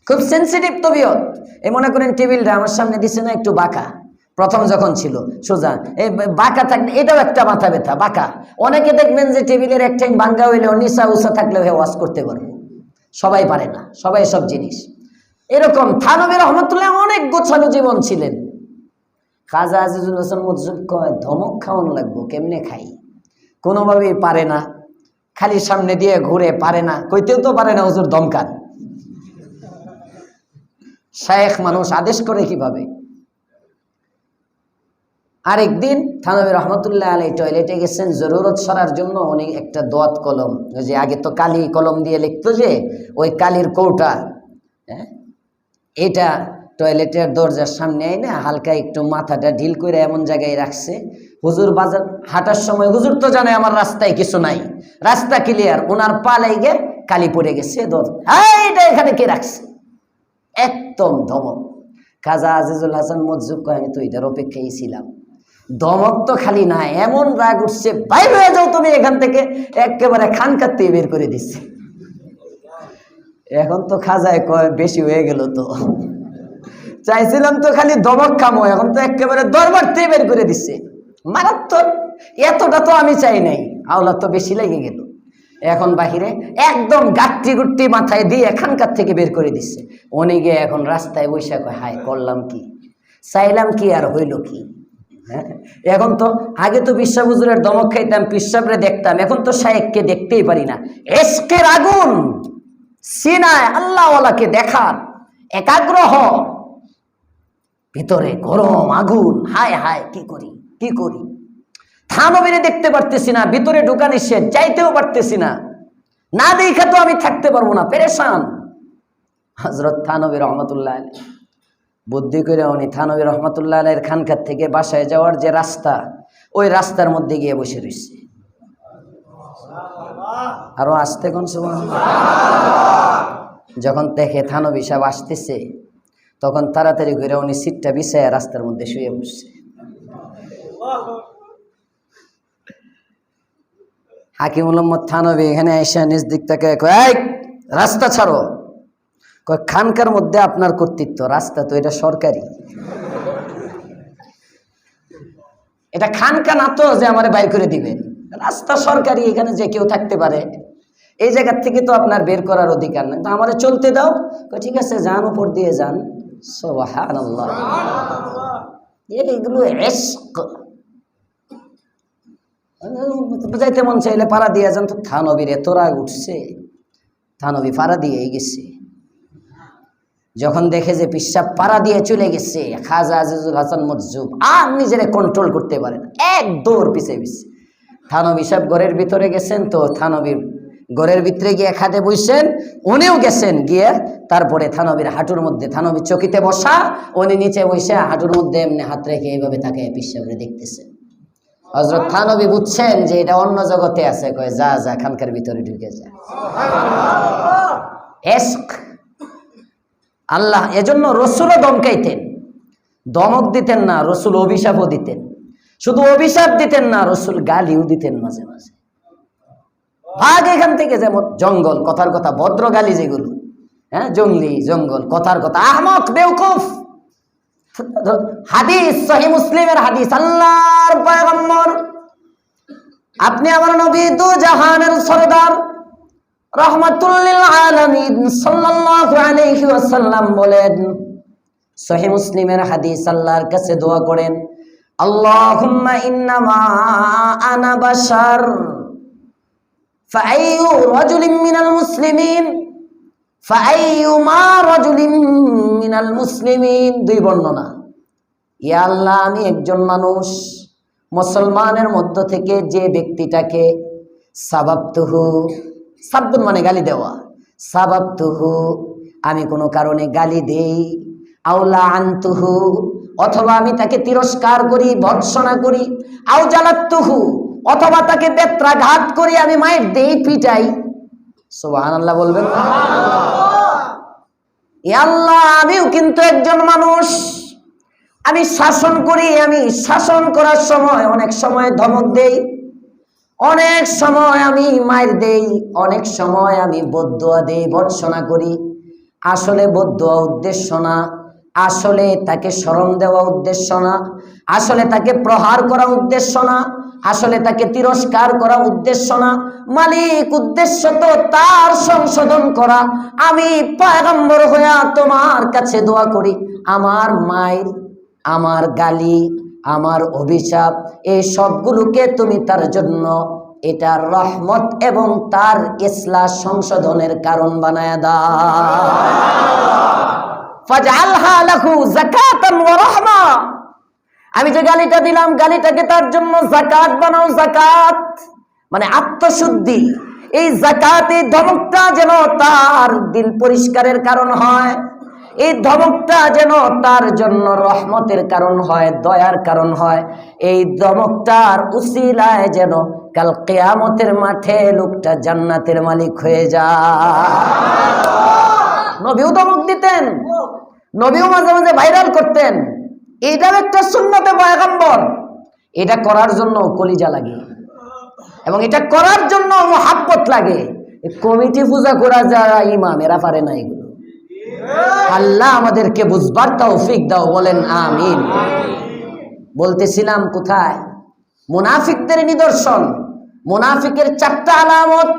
S1: খুব সেন্সিটিভ তবিয়ত। এই মনে করেন টেবিলটা আমার সামনে দিছে না, একটু বাঁকা, প্রথম যখন ছিল সোজা, এই বাঁকা থাকলে এটাও একটা মাথা ব্যথা, বাঁকা। অনেকে দেখবেন যে টেবিলের এক টাইম ভাঙ্গা হইলেও নিচা উঁচা থাকলেও ওয়াজ করতে পারবে, সবাই পারে না, সবাই সব জিনিস এরকম। থানভী রাহমাতুল্লাহ অনেক গোছালো জীবন ছিলেন। খাজা আজিজুল হাসান মজজুব কয়, ধমক খাওয়ান লাগবো, কেমনে খাই, কোনোভাবেই পারে না, খালি সামনে দিয়ে ঘুরে, পারে না, কইতেও তো পারে না হুজুর ধমকান। শায়েখ মানুষ আদেশ করে কিভাবে। আরেকদিন থানভী রহমতুল্লাহ আলাইহি টয়লেটে গেছেন জরুরত সারার জন্য। উনি একটা দোয়াত কলম, ওই যে আগে তো কালি কলম দিয়ে লিখতো যে, ওই কালির কৌটা, হ্যাঁ, এটা টয়লেটের দরজার সামনে আই না, হালকা একটু মাথাটা ঢিল করে এমন জায়গায় রাখছে। হুজুর বাজার হাঁটার সময়, হুজুর তো জানে আমার রাস্তায় কিছু নাই, রাস্তা ক্লিয়ার, ওনার পা লেগে কালি পড়ে গেছে, এটা এখানে কে রাখছে, একদম ধমক। খাজা আজিজুল হাসান মজজুব কয়, আমি তো এটার অপেক্ষায় ছিলাম। ধমক তো খালি না, এমন রাগ উঠছে, বাইরে হয়ে যাও তুমি এখান থেকে, একেবারে খান কাটতে বের করে দিচ্ছে। এখন তো খাজায় কয়, বেশি হয়ে গেল তো, চাইছিলাম তো খালি ধমক খামো, এখন তো একেবারে দরবার থেকে বের করে দিচ্ছে, মারাত্মক। এতটা তো আমি চাই নাই, আওলা তো বেশি লেগে গেল। এখন বাহিরে একদম গাট্টি গুট্টি মাথায় দিয়ে এখানকার থেকে বের করে দিচ্ছে। উনি গিয়ে এখন রাস্তায় বসে কয়, হায় করলাম কি, চাইলাম কি আর হইল কি। হ্যাঁ, এখন তো আগে তো বিশ্বাস হুজুরের দমক খাইতাম, পিসাবরে দেখতাম, এখন তো শায়েককে দেখতেই পারি না। এশকের আগুন সিনায় আল্লাহওয়ালাকে দেখার একাগ্র হ, ভিতরে গরম আগুন, হায় হায় কি করি কি করি। থানবীরে দেখতে পারতেছি না, ভিতরে ঢোকা নিষেধ, যাইতেও পারতেছি না, না দেখা তো আমি থাকতে পারবো না, পেরেশান। হযরত থানবী রহমাতুল্লাহ আলাইহি বুদ্ধি করে উনি থানবী রহমাতুল্লাহ আলাইহির খানকার থেকে বাসায় যাওয়ার যে রাস্তা, ওই রাস্তার মধ্যে গিয়ে বসে রয়েছে। আরো আসতে কোন সুবহানাল্লাহ। যখন দেখে থানবী সাহেব আসতেছে, তখন তাড়াতাড়ি করে উনি সিটটা বিছায়া রাস্তার মধ্যে শুয়ে বসছে। হাকিমুল উম্মত থানবী এখানে এসে নিজ দিক থেকে কয়, রাস্তা ছাড়ো। কয়, খানকার মধ্যে আপনার কর্তৃত্ব, রাস্তা তো এটা সরকারি, এটা খানকা না তো যে আমারে বাইর করে দিবেন, রাস্তা সরকারি, এখানে যে কেউ থাকতে পারে, এই জায়গার থেকে তো আপনার বের করার অধিকার নেই, তো আমারে চলতে দাও। কয়, ঠিক আছে যান, উপর দিয়ে যান। সুবহানাল্লাহ, এইগুলো ইশক। যাইতে মন চাইলে পাড়া দিয়ে যান। তো থানবীর এত রাগ উঠছে, থানবী পাড়া দিয়ে গেছে। যখন দেখে যে পিসাব পাড়া দিয়ে চলে গেছে, খাজা আজিজুল হাসান মজজুব আর নিজেরে কন্ট্রোল করতে পারেন, এক দৌড় পিছে পিছে থানবী সাহেব ঘরের ভিতরে গেছেন। তো থানবীর ঘরের ভিতরে গিয়ে খাটে বসছেন, উনিও গেছেন গিয়ে, তারপরে থানবীর হাঁটুর মধ্যে, থানবী চকিতে বসা, উনি নিচে বসে হাঁটুর মধ্যে এমনি হাত রেখে এইভাবে তাকে পিসাবরে দেখতেছেন। হযরত থানবী বুঝছেন যে এটা অন্য জগতে আছে। কয়, যা যা খানকার ভিতরে ঢুকে যা। ইশক আল্লাহ। এজন্য রসুলও দমকাইতেন, দমক দিতেন না, রসুল অভিশাপও দিতেন। শুধু অভিশাপ দিতেন না, রসুল গালিও দিতেন মাঝে মাঝে। ভাগ এখান থেকে, যেমন জঙ্গল, কথার কথা, ভদ্র গালি যেগুলো, হ্যাঁ, জঙ্গলি, জঙ্গল, কথার কথা, আহমক, বেওকুফ। হাদিস, সহিহ মুসলিমের হাদিস, আল্লাহর পয়গম্বর, আপনি আমার নবী, দু জাহানের সরদার, রাহমাতুল লিল আলামিন সাল্লাল্লাহু আলাইহি ওয়াসাল্লাম বলেন, সহিহ মুসলিমের হাদিস, আল্লাহর কাছে দোয়া করেন, আল্লাহুম্মা ইন্নামা আনা বাশার ফাআইয়ু রাজুলিন মিনাল মুসলিমিন ফাআইয়ুমা রাজুলিন মিনাল মুসলিমিন। দুই বর্ণনা। ইয়া আল্লাহ, আমি একজন মানুষ, মুসলমানের মধ্য থেকে যে ব্যক্তিটাকে সাবাবতুহু, সাব্বুন মানে গালি দেওয়া, সাবাবতুহু আমি কোনো কারণে গালি দেই, আউলা আনতুহু অথবা আমি তাকে তিরস্কার করি, ভর্ৎসনা করি, আউ জালাতুহু অথবা তাকে বেত্রাঘাত করি, আমি মায়ের দেই, পিটাই। সুবহানাল্লাহ বলবেন না? ইয়া আল্লাহ, আমিও কিন্তু একজন মানুষ, আমি শাসন করি, আমি শাসন করার সময় অনেক সময় ধমক দেই, অনেক সময় আমি মায়ের দেই, অনেক সময় আমি বদদুয়া দেই, ভর্ৎসনা করি। আসলে বদদুয়া উদ্দেশ্য না, আসলে তাকে শরম দেওয়া উদ্দেশ্য না, আসলে তাকে প্রহার করা উদ্দেশ্য না, আসলে তাকে তিরস্কার করা উদ্দেশ্য না। মালিক উদ্দেশ্য তো তার সংশোধন করা। আমি পয়গম্বর হইয়া তোমার কাছে দোয়া করি, আমার মায়ের, আমার গালি, আমার অভিশাপ, এই সবগুলোকে তুমি তার জন্য এটা রহমত এবং তার ইসলাহ সংশোধনের কারণ বানায়া দাও। ফাজআলহা লাহু যাকাতান ওয়া রাহমা, আমি যে গালিটা দিলাম, গালিটাকে তার জন্য যাকাত বানাও। যাকাত মানে আত্মশুদ্ধি। এই যাকাত, এই ধমকটা যেন তার দিল পরিষ্কারের কারণ হয়, এই ধমকটা যেন তার জন্য রহমতের কারণ হয়, দয়ার কারণ হয়। এই ধমকটার উসিলায় যেন কাল কিয়ামতের মাঠে লোকটা জান্নাতের মালিক হয়ে যায়। নবীও ধমক দিতেন, নবীও মাঝে মাঝে ভাইরাল করতেন। এটাও একটা সুন্নতে পয়গম্বর। এটা করার জন্য কলিজা লাগে এবং এটা করার জন্য মুহাব্বত লাগে। কমিটি পূজা করা যারা ইমাম, এরা পারে না এগুলো। আল্লাহ আমাদেরকে বুঝবার তৌফিক দাও, বলেন আমিন। বলতেছিলাম কোথায়? মুনাফিকদের নিদর্শন, মুনাফিকের 4টা আলামত।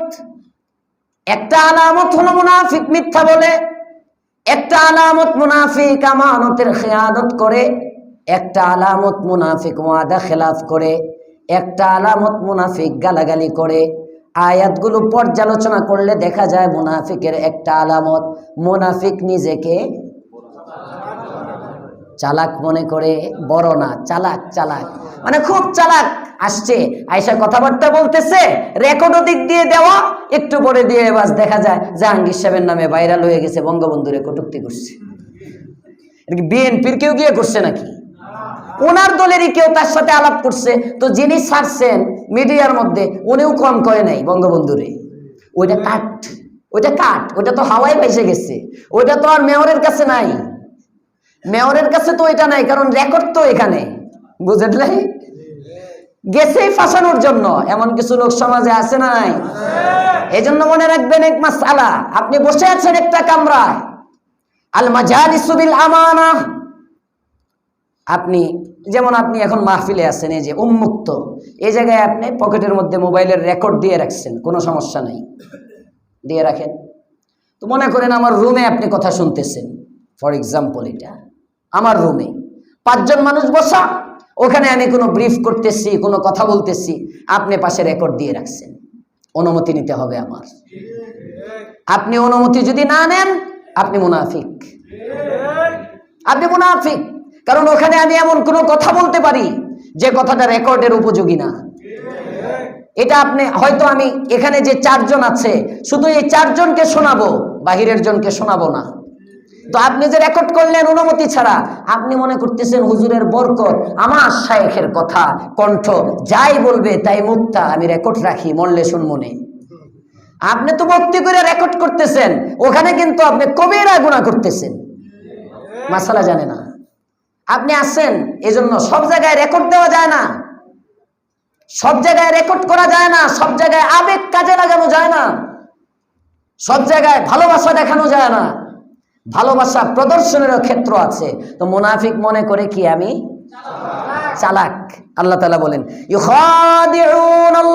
S1: একটা আলামত হলো মুনাফিক মিথ্যা বলে, একটা আলামত মুনাফিক আমানতের খেয়ানত করে, একটা আলামত মুনাফিক ওয়াদা খেলাফ করে, একটা আলামত মুনাফিক গালাগালি করে। আয়াতগুলো পর্যালোচনা করলে দেখা যায় মুনাফিকের একটা আলামত, মুনাফিক নিজেকে চালাক মনে করে, বড় না, চালাক। চালাক মানে খুব চালাক। আসছে আয়সা কথাবার্তা বলতেছে, রেকর্ডও দিক দিয়ে দেওয়া, একটু পরে দিয়ে বাস দেখা যায় জাহাঙ্গীর সাহেবের নামে ভাইরাল হয়ে গেছে, বঙ্গবন্ধুরে কটূক্তি করছে। বিএনপির কেউ গিয়ে করছে নাকি? ওনার দলেরই কেউ তার সাথে আলাপ করছে। তো যিনি ছাড়ছেন মিডিয়ার মধ্যে, উনিও কম করে নাই বঙ্গবন্ধুরে। ওইটা কাট, ওইটা কাট, ওইটা তো হাওয়ায় ভেসে গেছে। ওইটা তো আর মেয়রের কাছে নাই, মেয়রের কাছে তো এটা নাই, কারণ রেকর্ড তো এখানে, বুঝলে, গেছেই ফাঁসানোর জন্য। এমন কিছু লোক সমাজে আছে না নাই? এই জন্য মনে রাখবেন এক মাসআলা, আপনি বসে আছেন একটা কামরায়, আল মাজালিসু বিল আমানা। আপনি যেমন আপনি এখন মাহফিলে আছেন, এই যে উন্মুক্ত, এই জায়গায় আপনি পকেটের মধ্যে মোবাইলের রেকর্ড দিয়ে রাখছেন, কোনো সমস্যা নাই, দিয়ে রাখেন। তো মনে করেন আমার রুমে আপনি কথা শুনতেছেন, ফর এক্সাম্পল এটা আমার রুমে 5 জন মানুষ বসা, ওখানে আমি কোনো ব্রিফ করতেছি, কোনো কথা বলতেছি, আপনি পাশে রেকর্ড দিয়ে রাখছেন। অনুমতি নিতে হবে আমার। আপনি অনুমতি যদি না নেন, আপনি মুনাফিক, আপনি মুনাফিক। কারণ ওখানে আমি এমন কোনো কথা বলতে পারি যে কথাটা রেকর্ডের উপযোগী না। এটা আপনি হয়তো, আমি এখানে যে 4 জন আছে, শুধু এই 4 জনকে শোনাবো, বাহিরের জনকে শোনাবো না। তো আপনি যে রেকর্ড করলেন অনুমতি ছাড়া, আপনি মনে করতেছেন হুজুরের বরকত, আমার শায়েখের কথা, কণ্ঠ যাই বলবে তাই মুক্তা, আমি রেকর্ড রাখি, মরলে শুনমনে। আপনি তো ভক্তি করে রেকর্ড করতেছেন, ওখানে কিন্তু আপনি কবিরা গুনাহ করতেছেন, মাসালা জানে না। আপনি আসছেন, এজন্য সব জায়গায় রেকর্ড দেওয়া যায় না, সব জায়গায় রেকর্ড করা যায় না, সব জায়গায় আবেগ কাজে লাগানো যায় না, সব জায়গায় ভালোবাসা দেখানো যায় না। ভালোবাসা প্রদর্শনেরও ক্ষেত্র আছে। তো মুনাফিক মনে করে কি আমি চালাক। আল্লাহ তাআলা বলেন, ইউখাদিউনাল্লাহা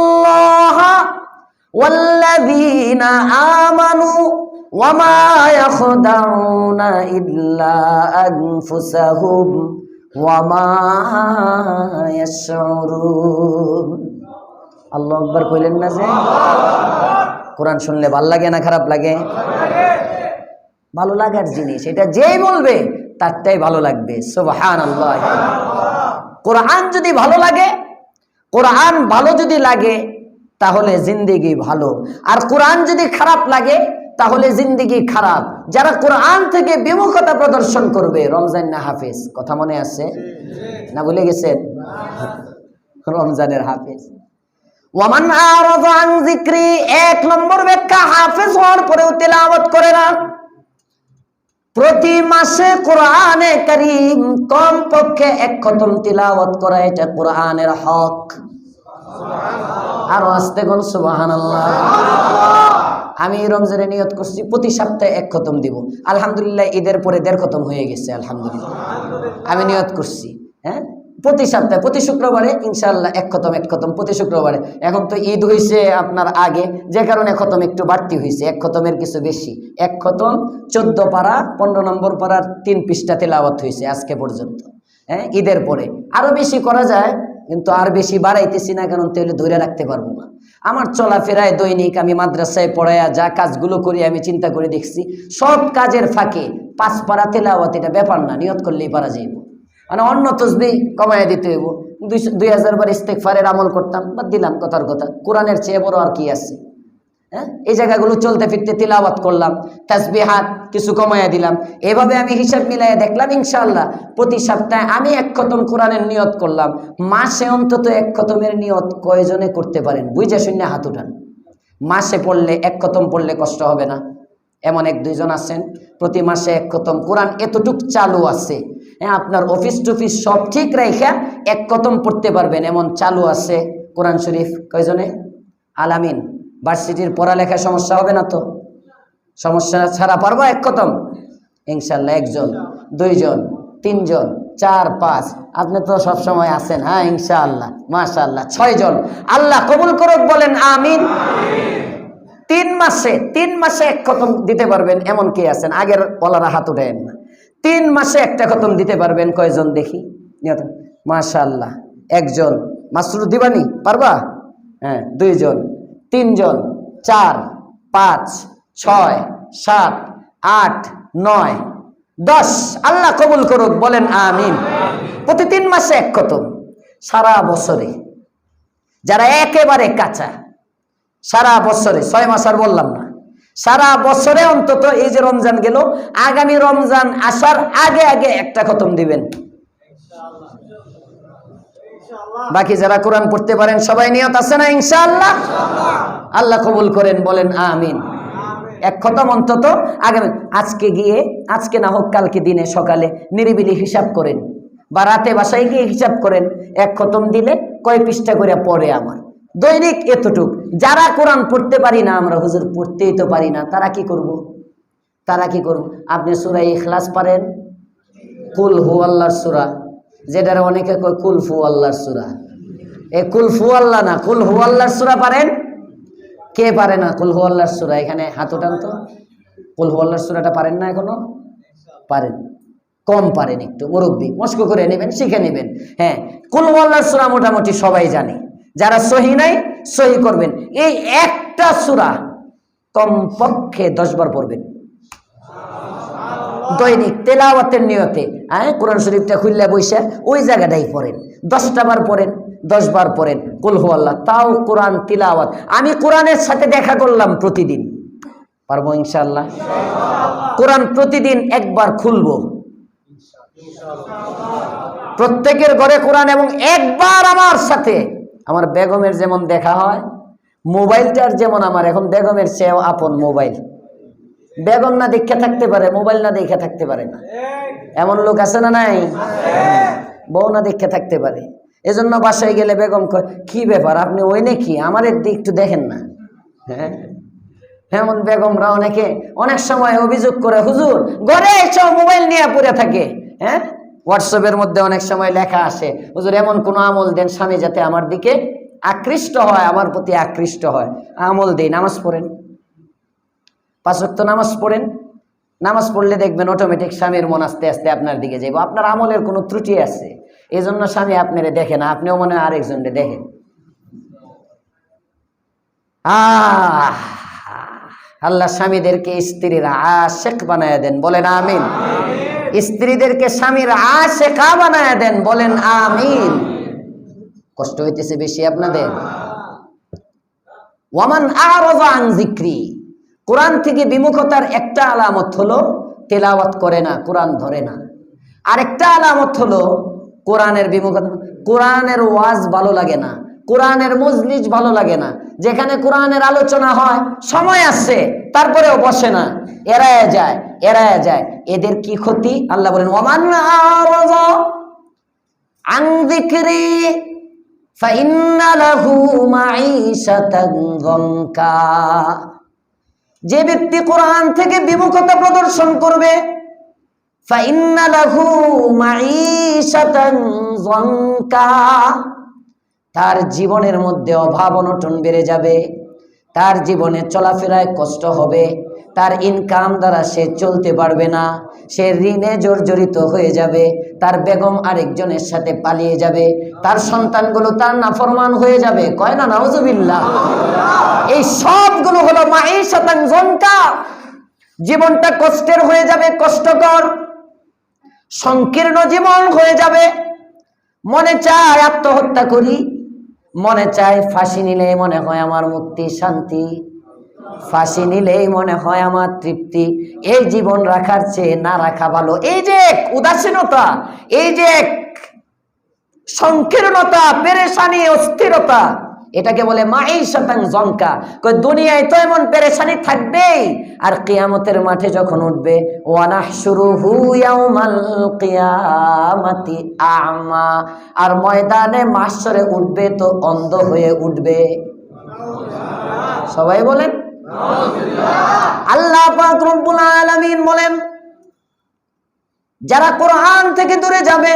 S1: ওয়াল্লাযীনা আমানু ওয়া মা ইয়াখদাউনা ইল্লা আনফুসাহুম ওয়া মা ইয়াশউরুন। আল্লাহু আকবার কইলেন না? যে কোরআন শুনলে ভালো লাগে না খারাপ লাগে? ভালো লাগার জিনিস, এটা যেই বলবে তারটাই ভালো লাগবে। সুবহানাল্লাহ। কোরআন যদি ভালো লাগে, কোরআন ভালো যদি লাগে, তাহলে জিন্দেগি ভালো। আর কোরআন যদি খারাপ লাগে, তাহলে জিন্দেগি খারাপ। যারা কোরআন থেকে বিমুখতা প্রদর্শন করবে, রমজান না হাফেজ, কথা মনে আছে না? ভুলে গেছেন? রমজানের হাফেজ। ওয়ামান আরাযা আন যিকরি, 1 নম্বর ব্যাখ্যা, হাফেজ হওয়ার পরেও তেলাওয়াত করে না। প্রতি মাসে কোরআনে কারীম কমপক্ষে 1 খতম তিলাওয়াত করা, এটা কোরআনের হক। আর আস্তে কোন সুবহানাল্লাহ। আমি রমজানে নিয়ত করছি প্রতি সপ্তাহে 1 খতম দিব। আলহামদুলিল্লাহ, ঈদের পরে 1.5 খতম হয়ে গেছে, আলহামদুলিল্লাহ। আমি নিয়ত করছি, হ্যাঁ, প্রতি সপ্তাহে প্রতি শুক্রবারে ইনশাআল্লাহ 1 খতম প্রতি শুক্রবারে। এখন তো ঈদ হয়েছে আপনার আগে, যে কারণে খতম একটু বাড়তি হয়েছে, 1 খতমের কিছু বেশি। 1 খতম 14 পারা, 15 নম্বর পারার 3 পৃষ্ঠা তেলাওয়াত হয়েছে আজকে পর্যন্ত। হ্যাঁ, ঈদের পরে আরো বেশি করা যায়, কিন্তু আর বেশি বাড়াইতেছি না, কারণ তাহলে ধরে রাখতে পারবো না। আমার চলাফেরায় দৈনিক আমি মাদ্রাসায় পড়াইয়া যা কাজগুলো করি, আমি চিন্তা করে দেখছি, সব কাজের ফাঁকে 5 পারা তেলাওয়াত এটা ব্যাপার না, নিয়ত করলেই পারা যাইব। মানে অন্য তসবিহ কমাইয়া দিতে হইব, 2000 বার ইস্তেগফারের আমল করতাম, বাদ দিলাম, কথার কথা। কোরআনের চেয়ে বড় আর কি আছে? হ্যাঁ, এই জায়গাগুলো চলতে ফিরতে তিলাওয়াত করলাম, তাসবিহাত কিছু কমাইয়া দিলাম। এভাবে আমি হিসাব মিলাইয়া দেখলাম, ইনশাআল্লাহ প্রতি সপ্তাহে আমি 1 খতম কোরআনের নিয়ত করলাম। মাসে অন্তত 1 খতমের নিয়ত কয়জনে করতে পারেন? বুঝা শুনে হাত উঠান। মাসে পড়লে 1 খতম পড়লে কষ্ট হবে না? এমন 1-2 জন আছেন প্রতি মাসে 1 খতম কোরআন এতটুক চালু আছে। হ্যাঁ, আপনার অফিস টফিস সব ঠিক রাইখা 1 খতম পড়তে পারবেন, এমন চালু আছে কোরআন শরীফ। কয়জনে? আলামিন ভার্সিটির পড়ালেখায় সমস্যা হবে না তো? সমস্যা ছাড়া পারবো 1 খতম ইনশাআল্লাহ। 1 জন, 2 জন, 3 জন, 4, 5, আপনি তো সব সময় আছেন। হ্যাঁ, ইনশাআল্লাহ, মাশাআল্লাহ, 6 জন। আল্লাহ কবুল করুক, বলেন আমিন। তিন মাসে এক খতম দিতে পারবেন এমন কে আছেন? আগের ওলারা হাত উঠেন না। 3 মাসে একটা খতম দিতে পারবেন কয়জন দেখি? মাশাআল্লাহ, একজন। মাসরুর দিবানি পারবা? হ্যাঁ, 2 জন, 3 জন, 4, 5, 6, 7, 8, 9, 10। আল্লাহ কবুল করুক, বলেন আমিন। প্রতি 3 মাসে এক খতম। সারা বছরে যারা একেবারে কাঁচা, সারা বছরে 6 মাস আর বললাম না, সারা বছরে অন্তত এই যে রমজান গেল, আগামী রমজান আসার আগে আগে একটা খতম দিবেন। বাকি যারা কোরআন পড়তে পারেন সবাই নিয়ত আছে না ইনশাআল্লাহ? আল্লাহ কবুল করেন, বলেন আমিন। এক খতম অন্তত আগামী, আজকে না হোক কালকে দিনে সকালে নিরিবিলি হিসাব করেন, বা রাতে বাসায় গিয়ে হিসাব করেন, এক খতম দিলে কয় পৃষ্ঠা করে পড়ে আমার দৈনিক এতটুক। যারা কোরআন পড়তে পারি না, আমরা হুজুর পড়তেই তো পারি না, তারা কি করব? আপনি সূরা ইখলাস পারেন? কুল হু আল্লাহর সূরা, যেটার অনেকে কয় কুল ফু আল্লাহর সূরা। এই কুল ফু আল্লাহ না, কুল হু আল্লাহর সূরা পারেন? কে পারে না কুল হু আল্লাহর সূরা? এখানে হাত উঠান তো। কুল হু আল্লাহর সূরাটা পারেন না এখনো? পারেন, কম পারেন, একটু মুরব্বী মস্ক করে নেবেন, শিখে নেবেন। হ্যাঁ, কুল হু আল্লাহর সূরা মোটামুটি সবাই জানে। যারা সহি নাই, সহি করবেন। এই একটা সূরা কমপক্ষে 10 বার পড়বেন দৈনিক তেলাওয়াতের নিয়তে। হ্যাঁ, কোরআন শরীফটা খুললে বইসা ওই জায়গাটাই পড়েন, 10টা বার পড়েন, 10 বার পড়েন কুল হু আল্লাহ, তাও কোরআন তিলাওয়াত। আমি কোরআনের সাথে দেখা করলাম প্রতিদিন, পারবো ইনশাআল্লাহ? কোরআন প্রতিদিন একবার খুলবো, প্রত্যেকের ঘরে কোরআন, এবং একবার আমার সাথে। আমার বেগমের যেমন দেখা হয়, মোবাইলটার যেমন আমার এখন বেগমের চেয়েও আপন মোবাইল। বেগম না দেখে থাকতে পারে, মোবাইল না দেখে থাকতে পারে না, এমন লোক আছে না নাই? বউ না দেখে থাকতে পারে। এজন্য বাসায় গেলে বেগম কয়, কি ব্যাপার আপনি ওই নাকি, আমার দিক একটু দেখেন না। হ্যাঁ, এমন বেগমরা অনেক সময় অভিযোগ করে, হুজুর ঘরে এসে মোবাইল নিয়ে পড়ে থাকে। হ্যাঁ, হোয়াটসঅ্যাপের মধ্যে অনেক সময় লেখা আসে, হুজুর এমন কোন আমল দেন স্বামী যাতে আমার দিকে আকৃষ্ট হয়, আমার প্রতি আকৃষ্ট হয়। আমল দেই, নামাজ পড়েন, 5 ওয়াক্ত নামাজ পড়েন। নামাজ পড়লে দেখবেন অটোমেটিক স্বামীর মন আস্তে আস্তে আপনার দিকে যাইব। আপনার আমলের কোনো ত্রুটি আছে, এই জন্য স্বামী আপনারে দেখে না, আপনিও মনে হয় আরেকজনকে দেখেন। আল্লাহ স্বামীদেরকে স্ত্রীর আশেক বানায় দেন, বলেন আমিন। স্ত্রীদেরকে স্বামীর আশেকা বানায় দেন, বলেন আমিন। কষ্ট হইতেছে বেশি আপনাদের? ওয়ামান আরাযা আন যিকরি, কোরআন থেকে বিমুখতার একটা আলামত হলো তেলাওয়াত করে না, কোরআন ধরে না। আরেকটা আলামত হলো কোরআনের বিমুখতা, কোরআনের ওয়াজ ভালো লাগে না, কোরআনের মজলিস ভালো লাগে না। যেখানে কোরআনের আলোচনা হয়, সময় আসছে তারপরেও বসে না, এড়ায় যায়। এদের কি ক্ষতি? আল্লাহ বলেন, ওয়ামান আরাযা আন যিকরি ফাইন্না লাহু মাঈশাতান যানকা। যে ব্যক্তি কোরআন থেকে বিমুখতা প্রদর্শন করবে, ফাইন্না লাহু মাঈশাতান যানকা, তার জীবনের মধ্যে অভাব অনটন বেড়ে যাবে, তার জীবনে চলাফেরায় কষ্ট হবে, তার ইনকাম দ্বারা সে চলতে পারবে না, সে ঋণে জর্জরিত হয়ে যাবে, তার বেগম আরেকজনের সাথে পালিয়ে যাবে, তার সন্তানগুলো তার নাফরমান হয়ে যাবে। কয় না নাউজুবিল্লাহ? এই সবগুলো হলো মাঈশাতান যানকা। জীবনটা কষ্টের হয়ে যাবে, কষ্টকর সংকীর্ণ জীবন হয়ে যাবে। মনে চায় আত্মহত্যা করি, মনে চায় ফাঁসি নিলে মনে হয় আমার মুক্তি শান্তি, ফাঁসি নিলেই মনে হয় আমার তৃপ্তি। এই জীবন রাখার চেয়ে না রাখা ভালো। এই যে উদাসীনতা, এই যে সংকীর্ণতা, পেরেশানি, অস্থিরতা, এটাকে বলে মাঈশাতান যানকা। কই দুনিয়ায় তো এমন পেরেশানি থাকবেই, আর কিয়ামতের মাঠে যখন উঠবে, ওয়া নাহশুরুহু ইয়াউমাল কিয়ামাতি আ'মা, আর ময়দানে মাহশরে উঠবে তো অন্ধ হয়ে উঠবে। সবাই বলেন আল্লাহ পাক রব্বুল আলামিন বলেন, যারা কোরআন থেকে দূরে যাবে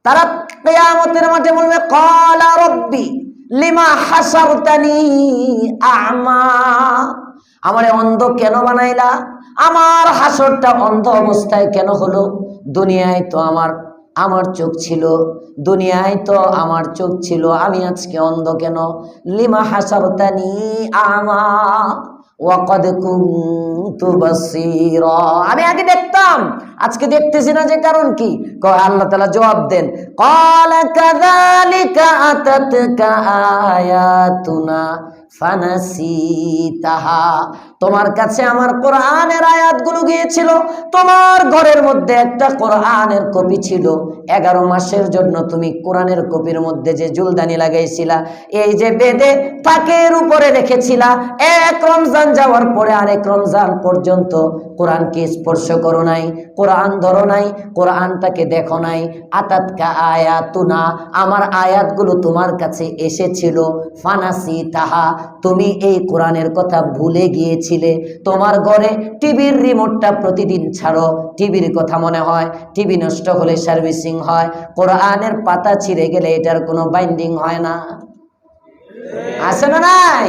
S1: তারা কিয়ামতের মাঠে বলবে, ক্বালা রাব্বি লিমা হাসারতানি আ'মা, আমারে অন্ধ কেন বানাইলা? আমার হাসরটা অন্ধ অবস্থায় কেন হলো? দুনিয়ায় তো আমার চোখ ছিল, দুনিয়ায় তো আমার চোখ ছিল, আমি আজকে অন্ধ কেন? লিমা হাসারতানি আ'মা ওয়া ক্বাদ কুনতু বাসীরা, আমি আগে দেখতাম, আজকে দেখতেছি না, যে কারণ কি? আল্লাহ তাআলা জবাব দেন, ক্বালা কাযালিকা আতাতকা আয়াতুনা ফানাসিতাহা, তোমার কাছে আমার কোরআনের আয়াতগুলো গিয়েছিল, তোমার ঘরের মধ্যে একটা কোরআনের কপি ছিল, 11 মাসের জন্য তুমি কোরআনের কপির মধ্যে যে জুলদানি লাগাইছিলা, এই যে বেদে পাকের উপরে রেখেছিলা, এক রমজান যাওয়ার পরে আরেক রমজান পর্যন্ত কোরআনকে স্পর্শ করো নাই, কোরআন ধরো নাই, কোরআনটাকে দেখো নাই। আতাতকা আয়াতুনা, আমার আয়াতগুলো তোমার কাছে এসেছিল, ফানাসি তাহা, তুমি এই কোরআনের কথা ভুলে গিয়েছিলে। তোমার ঘরে টিভির রিমোটটা প্রতিদিন ছাড়ো, টিভির কথা মনে হয়, টিভি নষ্ট হলে সার্ভিসিং হয়, কোরআনের পাতা ছিঁড়ে গেলে এটার কোনো বাইন্ডিং হয় না, আছে না নাই?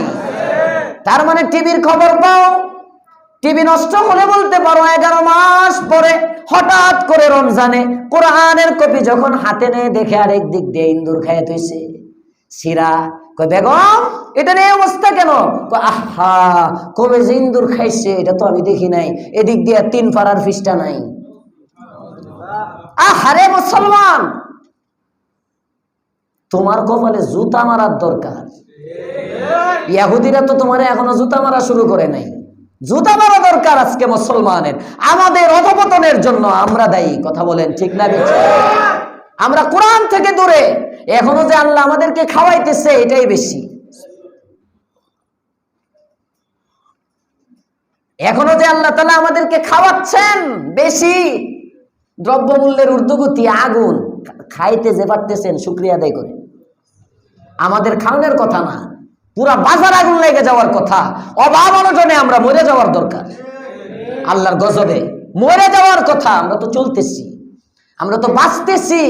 S1: তার মানে টিভির খবর পাও, টিভি নষ্ট হলে বলতে পারো 11 মাস পরে হঠাৎ করে রমজানে কোরআনের কপি যখন হাতে নেয়, দেখে আরেক দিক দিয়ে ইন্দুর খায় তুইছে সিরা। কই বেগম, এটা নিয়ে অবস্থা কেন? আহা, কবে যে ইন্দুর খাইছে এটা তো আমি দেখি নাই, এদিক দিয়ে 3 পারার ফিসটা নাই। আহারে মুসলমান, তোমার কপালে জুতা মারার দরকার। ইহুদিরা তো তোমার এখনো জুতা মারা শুরু করে নাই, জুতা মারা দরকার আজকে মুসলমানের। আমাদের অধপতনের জন্য আমরা দায়ী, কথা বলেন ঠিক না? আমরা কোরআন থেকে দূরে, এখনো যে আল্লাহ আমাদেরকে খাওয়াইতেছে এটাই বেশি, এখনো যে আল্লাহ তাআলা আমাদেরকে খাওয়াচ্ছেন বেশি। দ্রব্যমূল্যের ঊর্ধ্বগতি, আগুন, খাইতে যে পারতেছেন শুকরিয়া আদায় করে। আমাদের খাওয়ানোর কথা না, পুরা বাজার আগুন লেগে যাওয়ার কথা। অভাব অনটনে আমরা মরে যাওয়ার দরকার, আল্লাহর গজবে মরে যাওয়ার কথা। আমরা তো চলতেছি, আমরা তো বাঁচতেছি।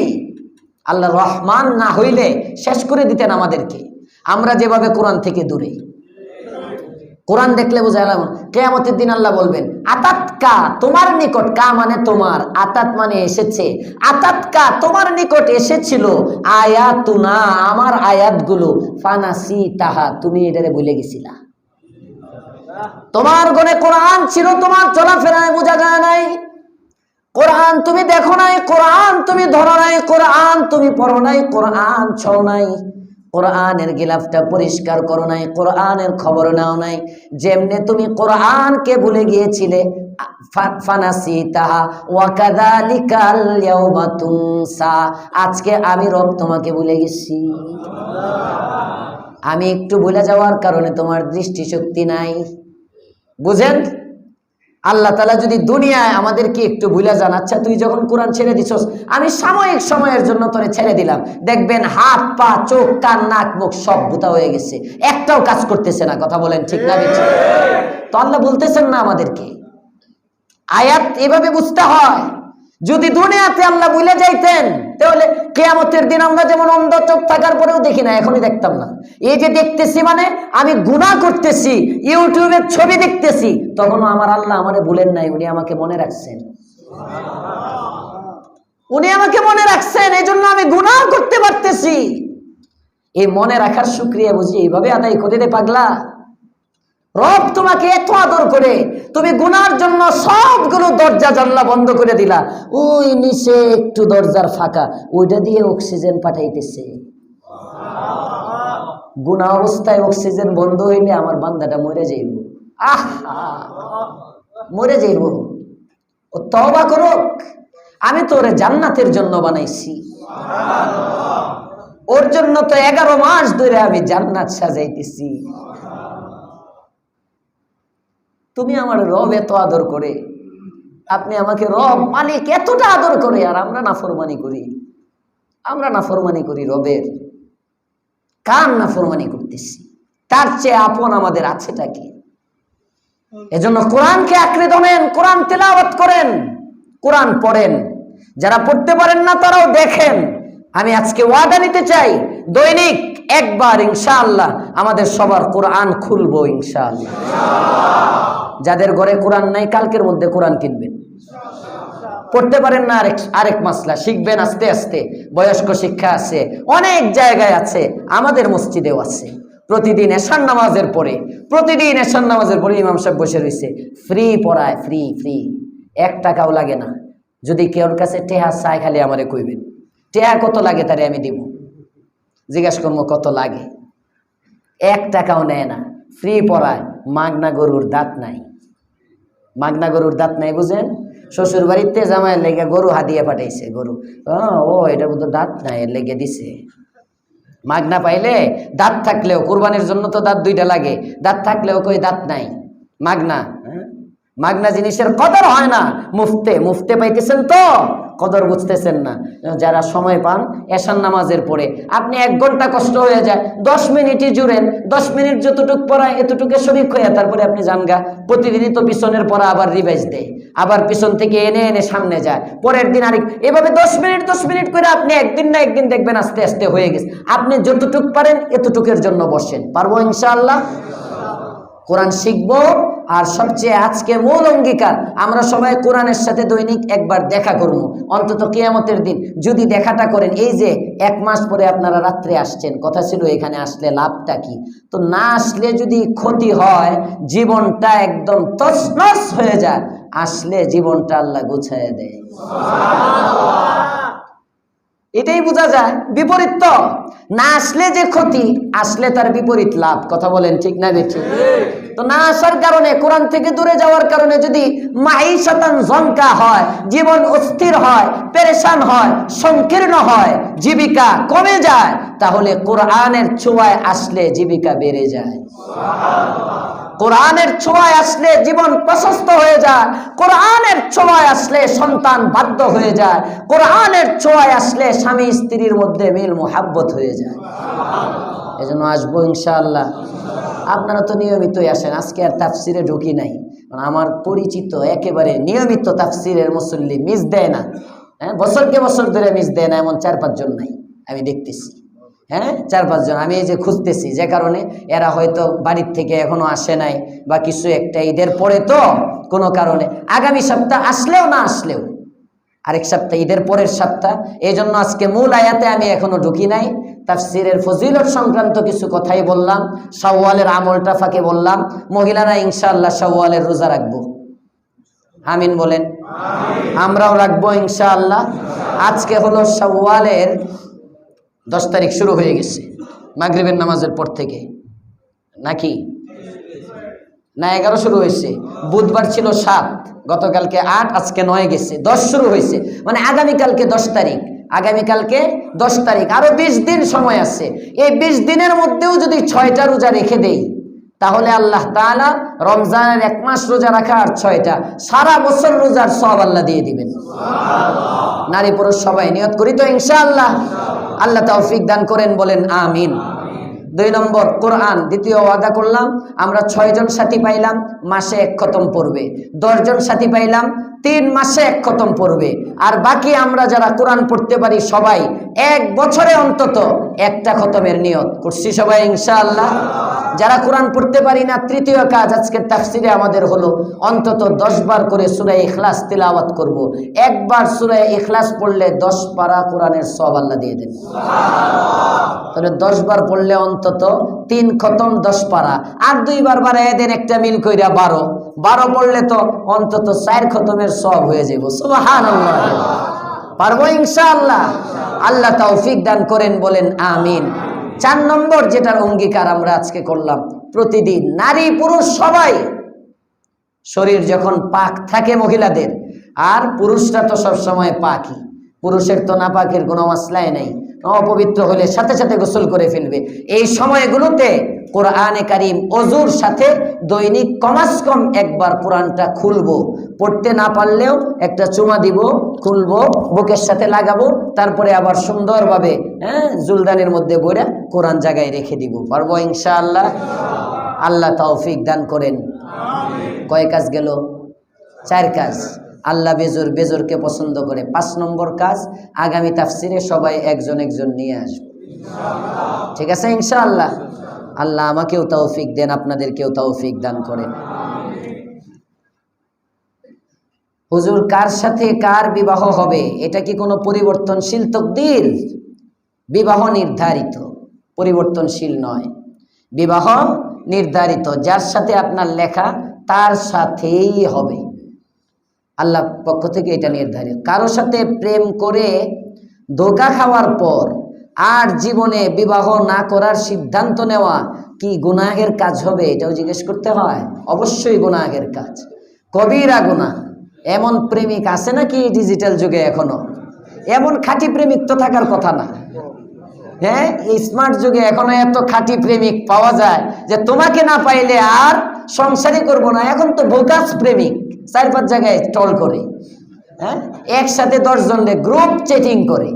S1: আল্লাহ রহমান না হইলে শেষ করে দিতেন আমাদেরকে। আমরা যেভাবে কোরআন থেকে দূরে, কোরআন দেখলে বোঝা গেল কিয়ামতের দিন আল্লাহ বলবেন, আতাতকা, তোমার নিকট, কা মানে তোমার, আতাত মানে এসেছে, আতাতকা তোমার নিকট এসেছিল, আয়াতুনা আমার আয়াতগুলো, ফানাসি তাহা তুমি এটারে ভুলে গেছিলা। তোমার ঘরে কোরআন ছিল, তোমার চলাফেরায় বোঝা যায় নাই, কোরআন তুমি দেখো নাই, কোরআন তুমি ধরো নাই, কোরআন তুমি পড়ো নাই, কোরআন ছও নাই, কোরআনের গিলাফটা পরিষ্কার করো নাই, কোরআনের খবর নাও নাই। যেমনে তুমি কোরআনকে ভুলে গিয়েছিলে, ফানাসিতাহা ওয়া কাযালিকাল ইয়াউমা তুনসা, আজকে আমি রব তোমাকে ভুলে গেছি। আমি একটু ভুলে যাওয়ার কারণে তোমার দৃষ্টিশক্তি নাই, বুঝেন? আল্লাহ তাআলা যদি দুনিয়ায় আমাদেরকে একটু ভুলে যান, আচ্ছা তুই যখন কোরআন ছেড়ে দিছস, আমি সাময়িক সময়ের জন্য তোরে ছেড়ে দিলাম, দেখবেন হাত পা চোখ কান নাক মুখ সব ভূতা হয়ে গেছে, একটাও কাজ করতেছে না, কথা বলেন ঠিক না? তো আল্লাহ বলতেছেন না আমাদেরকে, আয়াত এভাবে বুঝতে হয়। যদি দুনিয়াতে আল্লাহ ভুলে যাইতেন, তাহলে কিয়ামতের দিন আমরা যেমন অন্ধ চোখ থাকার পরেও দেখি না, এখনই দেখতাম না। এই যে দেখতেছি মানে আমি গুনাহ করতেছি, ইউটিউবের ছবি দেখতেছি, তখনও আমার আল্লাহ আমারে ভুলেন নাই, উনি আমাকে মনে রাখছেন, উনি আমাকে মনে রাখছেন, এই জন্য আমি গুনাহ করতে পারতেছি। এই মনে রাখার শুকরিয়া বুঝি এইভাবে আদায় করে রে পাগলা। রব তোমাকে এত আদর করে, তুমি গুনার জন্য সবগুলো দরজা জানলা বন্ধ করে দিলা, ওই নিচে একটু দরজার ফাঁকা, ওইটা দিয়ে অক্সিজেন পাঠাইতেছে। গুনাহ অবস্থায় অক্সিজেন বন্ধ হইলে আমার বান্দাটা মরে যাইব, মরে যাইব। ও তওবা করুক, আমি তো ওরে জান্নাতের জন্য বানাইছি, ওর জন্য তো 11 মাস ধরে আমি জান্নাত সাজাইতেছি। তুমি আমার রব এত আদর করে, আপনি আমাকে রব মালিক এতটা আদর করে, আর আমরা নাফরমানি করি, আমরা নাফরমানি করি রবের। কার নাফরমানি করতেছি? তার চেয়ে আপন আমাদের আছেটা কি? এজন্য কোরআনকে আঁকড়ে ধরেন, কোরআন তেলাওয়াত করেন, কোরআন পড়েন। যারা পড়তে পারেন না তারাও দেখেন, আমি আজকে ওয়াদা নিতে চাই, দৈনিক একবার ইনশাআল্লাহ আমাদের সবার কোরআন খুলবো ইনশাআল্লাহ। যাদের ঘরে কোরআন নাই কালকের মধ্যে কোরআন কিনবেন। পড়তে পারেন না আরেক মাসলা শিখবেন আস্তে আস্তে। বয়স্ক শিক্ষা আছে, অনেক জায়গায় আছে, আমাদের মসজিদেও আছে। প্রতিদিন এশার নামাজের পরে ইমাম সাহেব বসে রয়েছে, ফ্রি পড়ায়, ফ্রি ফ্রি, 1 টাকাও লাগে না। যদি কেউর কাছে টেহা চায় খালি আমারে কইবেন, টেহা কত লাগে তারে আমি দিব। জিজ্ঞাসা করবো কত লাগে, 1 টাকাও নেয় না, ফ্রি পড়ায়। মাগনা গরুর দাঁত নাই, মাগনা গরুর দাঁত নাই বুঝেন? শ্বশুর বাড়িতে জামাইয়ের লেগে গরু হাদিয়ে পাঠাইছে, গরু ও এটার মতো দাঁত নাই, এর লেগে দিছে। মাগনা পাইলে দাঁত থাকলেও, কুরবানির জন্য তো দাঁত 2টা লাগে, দাঁত থাকলেও কই দাঁত নাই। মাগনা, মাগনা জিনিসের কদর হয় না। মুফতে পাইতেছেন তো, কদর বুঝতেছেন না। যারা সময় পান এশার নামাজের পরে, আপনি 1 ঘন্টা কষ্ট হয়ে যায়, 10 মিনিটই জুড়েন, 10 মিনিট যতটুক পড়ায় এতটুকু শরীক হয়ে তারপরে আপনি জানগা। প্রতিদিনই তো পিছনের পড়া আবার রিভাইজ দেয়, আবার পিছন থেকে এনে সামনে যায়, পরের দিন আরেক, এভাবে 10 মিনিট করে আপনি একদিন না একদিন দেখবেন আস্তে আস্তে হয়ে গেছে। আপনি যতটুক পারেন এতটুকের জন্য বসেন, পারবো ইনশাআল্লাহ। কোরআন শিখবো। আর সবচেয়ে আজকে মূল অঙ্গীকার, আমরা সবাই কোরআনের সাথে দৈনিক একবার দেখা করবো, অন্তত কিয়ামতের দিন। যদি দেখাটা করেন, এই যে 1 মাস পরে আপনারা রাত্রে আসছেন, কথা ছিল এখানে আসলে লাভটা কি? তো না আসলে যদি ক্ষতি হয়, জীবনটা একদম তছনছ হয়ে যায়, আসলে জীবনটা আল্লাহ গুছায় দেয়। এটাই বোঝা যায়। বিপরীত তো না আসলে যে ক্ষতি, আসলে তার বিপরীত লাভ। কথা বলেন ঠিক না বেঠিক? তো না আসার কারণে, কোরআন থেকে দূরে যাওয়ার কারণে যদি মাইশাতান জঙ্কা হয়, জীবন অস্থির হয়, পেরেশান হয়, সংকীর্ণ হয়, জীবিকা কমে যায়, তাহলে কোরআনের ছোঁয়ায় আসলে জীবিকা বেড়ে যায়। কোরআনের ছোঁয়ায় আসলে জীবন প্রশস্ত হয়ে যায়, কোরআনের ছোঁয়ায় আসলে সন্তান বাধ্য হয়ে যায়, কোরআনের ছোঁয়ায় আসলে স্বামী স্ত্রীর মধ্যে মিল মুহাব্বত হয়ে যায়। এজন্য আসবো ইনশাআল্লাহ। আপনারা তো নিয়মিতই আসেন, আজকে আর তাফসিরে ঢুকি নাই। আমার পরিচিত একেবারে নিয়মিত তাফসিরের মুসল্লি মিস দেয় না, হ্যাঁ, বছরকে বছর ধরে মিস দেয় না, এমন 4-5 জন নাই আমি দেখতেছি। হ্যাঁ, 4-5 জন আমি এই যে খুঁজতেছি, যে কারণে এরা হয়তো বাড়ির থেকে এখনো আসে নাই, বা কিছু একটা ঈদের পরে তো কোনো কারণে আগামী সপ্তাহ আসলেও না আসলেও আরেক সপ্তাহ, ঈদের পরের সপ্তাহ। এই জন্য আজকে মূল আয়াতে আমি এখনো ঢুকি নাই। তাফসিরের ফজিলত সংক্রান্ত কিছু কথাই বললাম, শাওয়ালের আমলটা ফাঁকে বললাম। মহিলারা ইনশাআল্লাহ শাওয়ালের রোজা রাখবো, আমিন বলেন। আমরাও রাখবো ইনশাআল্লাহ। আজকে হলো শাওয়ালের 10 তারিখ, শুরু হয়ে গেছে মাগরিবের নামাজের পর থেকে, নাকি না 11 শুরু হয়েছে? বুধবার ছিল 7, গতকালকে 8, আজকে 9 গেছে, 10 শুরু হয়েছে। মানে আগামীকালকে 10 তারিখ, আগামীকালকে 10 তারিখ, আরো 20 দিন সময় আছে। এই 20 দিনের মধ্যেও যদি 6টা রোজা রেখে দেই, তাহলে আল্লাহ তাআলা রমজানের 1 মাস রোজা রাখা আর 6টা, সারা বছর রোজার সওয়াব আল্লাহ দিয়ে দিবেন। নারী পুরুষ সবাই নিয়ত করি তো ইনশাআল্লাহ। আল্লাহ তৌফিক দান করেন, বলেন আমিন। 2 নম্বর কোরআন, দ্বিতীয় ওয়াদা করলাম, আমরা 6 জন সাথী পাইলাম, মাসে 1 খতম পড়বে। 10 জন সাথী পাইলাম, 3 মাসে 1 খতম পড়বে। আর বাকি আমরা যারা কোরআন পড়তে পারি সবাই 1 বছরে অন্তত 1টা খতমের নিয়ত করছি সবাই ইনশাআল্লাহ। যারা কোরআন পড়তে পারি না, তৃতীয় কাজ আজকের তাফসিরে আমাদের হলো অন্তত 10 বার করে সূরা ইখলাস তিলাওয়াত করব। একবার সূরা ইখলাস পড়লে 10 পারা কোরআনের সওয়াব আল্লাহ দিয়ে দেন। তাহলে 10 বার পড়লে অন্তত 3 খতম 10 পারা, আর 2 বার বাড়ায় দেন, একটা মিল কইরা 12 পড়লে তো অন্তত 4 খতমের সওয়াব হয়ে যাবে। সুবহানাল্লাহ। পারবো ইনশাআল্লাহ। আল্লাহ তৌফিক দান করেন, বলেন আমিন। 4 নম্বর যেটার অঙ্গীকার আমরা আজকে করলাম, প্রতিদিন নারী পুরুষ সবাই, শরীর যখন পাক থাকে মহিলাদের, আর পুরুষরা তো সবসময় পাকই, পুরুষের তো নাপাকের কোনো মাসলাই নেই, অপবিত্র হলে সাথে সাথে গোসল করে ফেলবে। এই সময়গুলোতে কোরআনে কারিম ওযুর সাথে দৈনিক কমাস কম একবার কোরআনটা খুলবো, পড়তে না পারলেও একটা চুমা দিব, খুলবো, বুকের সাথে লাগাবো, তারপরে আবার সুন্দরভাবে জুলদানের মধ্যে বইরা কোরআন জায়গায় রেখে দিব। পারবো ইনশাআল্লাহ। আল্লাহ তৌফিক দান করেন। কয় কাজ গেল? 4 কাজ। আল্লাহ বেজোরকে পছন্দ করে। 5 নম্বর কাজ, আগামী তাফসিরে সবাই একজন একজন নিয়ে আসবে, ঠিক আছে ইনশাআল্লাহ। আল্লাহ আমাকেও তৌফিক দেন, আপনাদেরকেও তৌফিক দান করেন। হুজুর, কার সাথে কার বিবাহ হবে, এটা কি কোনো পরিবর্তনশীল তকদির? বিবাহ নির্ধারিত, পরিবর্তনশীল নয়। বিবাহ নির্ধারিত, যার সাথে আপনার লেখা তার সাথেই হবে, আল্লাহ পক্ষ থেকে এটা নির্ধারিত। কারো সাথে প্রেম করে ধোঁকা খাওয়ার পর আর জীবনে বিবাহ না করার সিদ্ধান্ত নেওয়া কি গুনাহের কাজ হবে? এটাও জিজ্ঞেস করতে হয়। অবশ্যই গুনাহের কাজ, কবিরা গুনাহ। এমন প্রেমিক আছে নাকি ডিজিটাল যুগে এখনো? এমন খাঁটি প্রেমিক তো থাকার কথা না। হ্যাঁ, এই স্মার্ট যুগে এখনো এত খাঁটি প্রেমিক পাওয়া যায় যে তোমাকে না পাইলে আর সংসারই করব না। এখন তো বোকাস প্রেমিক 4-5 জায়গায় টল করে, হ্যাঁ, একসাথে 10 জন গ্রুপ চ্যাটিং করে,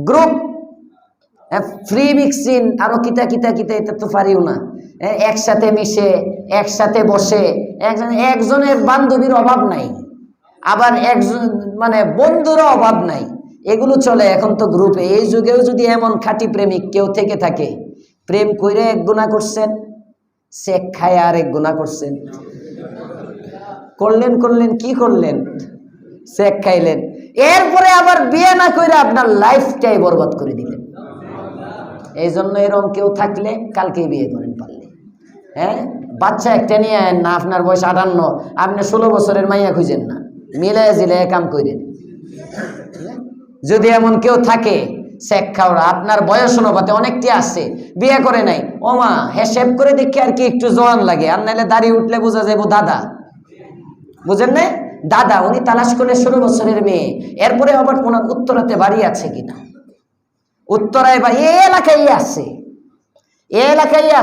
S1: গ্রুপ ফ্রি মিক্সিং, আরো কিতা কিতা কিতা, এটা তো পারিও না। একসাথে মিশে একসাথে বসে, একজনের বান্ধবীর অভাব নাই, আবার একজন মানে বন্ধুরও অভাব নাই, এগুলো চলে এখন তো গ্রুপে। এই যুগেও যদি এমন খাঁটি প্রেমিক কেউ থেকে থাকে, প্রেম কইরে 1 গুনাহ করছেন, শেখ খায় আর 1 গুনাহ করছেন, করলেন কি করলেন? শেখ খাইলেন, এরপরে আবার বিয়ে না কইরে আপনার লাইফটাই বরবাদ করে দিলেন। এই জন্য এরকম কেউ থাকলে কালকেই বিয়ে করেন পারলে। হ্যাঁ, বাচ্চা একটা নিয়ে আয়েন না, আপনার বয়স 58, আপনি 16 বছরের মাইয়া খুঁজেন না, মিলাই জিলে কাম করেন। যদি এমন কেউ থাকে শেখ খাওয়া, আপনার বয়স অনুপাতে অনেকটি আছে, বিয়ে করে নাই, ওমা হেসেব করে দেখি আর কি একটু জোয়ান লাগে, আর নাহলে দাড়ি উঠলে বোঝা যাবো দাদা, বুঝেন না? দাদা উনি তালাশ করলে 16 বছরের মেয়ে, এরপরে আবার ওনার উত্তরাতে বাড়ি আছে কিনা, উত্তরায় বা এই এলাকায়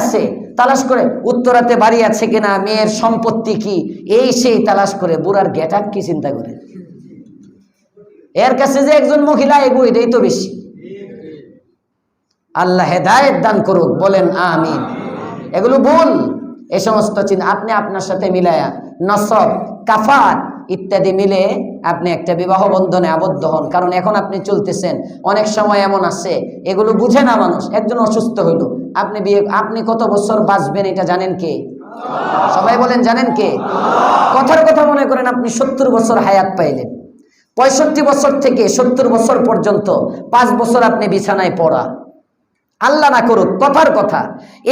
S1: আছে, তালাশ করে উত্তরাতে বাড়ি আছে কিনা, মেয়ের সম্পত্তি কি, এই সেই তালাশ করে। বুড়ার গেটআপ কি চিন্তা করে, এর কাছে যে একজন মহিলা এগো, এটাই তো বেশি। আল্লাহ হেদায়েত দান করুক, বলেন আমিন। এগুলো ভুল, এই সমস্ত চিন্তা আপনি আপনার সাথে মিলায়া নসব, কাফাত ইত্যাদি মিলে আপনি একটা বিবাহ বন্ধনে আবদ্ধ হন। কারণ এখন আপনি চলতেছেন, অনেক সময় এমন আছে এগুলো বুঝে না মানুষ। একজন অসুস্থ হইল, আপনি কত বছর বাঁচবেন এটা জানেন কে? সবাই বলেন জানেন কে? কথার কথা মনে করেন আপনি 70 বছর হায়াত পাইলেন, 65 বছর থেকে 70 বছর পর্যন্ত 5 বছর আপনি বিছানায় পড়া, আল্লাহ না করুক কথার কথা,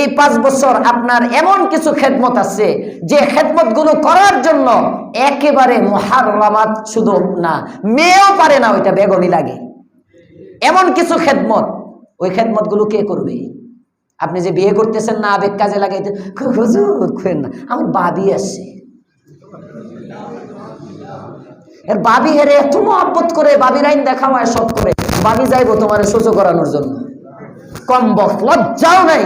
S1: এই 5 বছর আপনার এমন কিছু খেদমত আছে যে খেদমত গুলো করার জন্য একেবারে মুহাররামাত, শুধু না মেয়েও পারে না, ওইটা বেগমই লাগে। এমন কিছু খেদমত, ওই খেদমত গুলো কে করবে? আপনি যে বিয়ে করতেছেন না, আবেগ কাজে লাগাইতে, হুজুর খুঁজেন না, আমার বাবি আছে, এর বাবি হেরে এত মহব্বত করে, বাবির আইন দেখা হয় সব করে, বাবি যাইবো তোমার সহ্য করানোর জন্য, কম বক লজ্জাও নাই,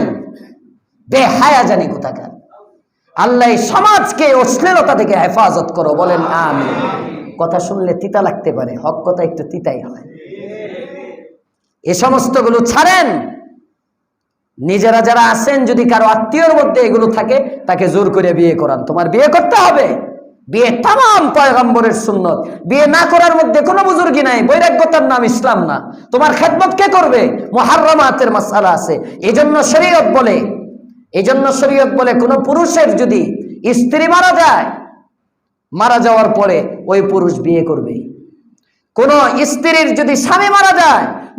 S1: বেহায়া জানি কোথাকার। আল্লাহ সমাজকে অশ্লীলতা থেকে হেফাজত করো, বলেন আমিন। কথা শুনলে তিতা লাগতে পারে, হক কথা একটু তিতাই হয়। এ সমস্তগুলো ছাড়েন। নিজেরা যারা আছেন, যদি কারো আত্মীয়র মধ্যে এগুলো থাকে, তাকে জোর করে বিয়ে করান। তোমার বিয়ে করতে হবে, বিয়ে তামাম পয়গম্বরের সুন্নত, বিয়ে না করার মধ্যে কোনো বুজুর্গি নাই, বৈরাগ্যতার নাম ইসলাম না। তোমার খেদমত কে করবে? মুহাররামাতের মাসআলা আছে। এজন্য শরীয়ত বলে কোন পুরুষের যদি স্ত্রী মারা যাওয়ার পরে ওই পুরুষ বিয়ে করবে। কোন স্ত্রীর যদি স্বামী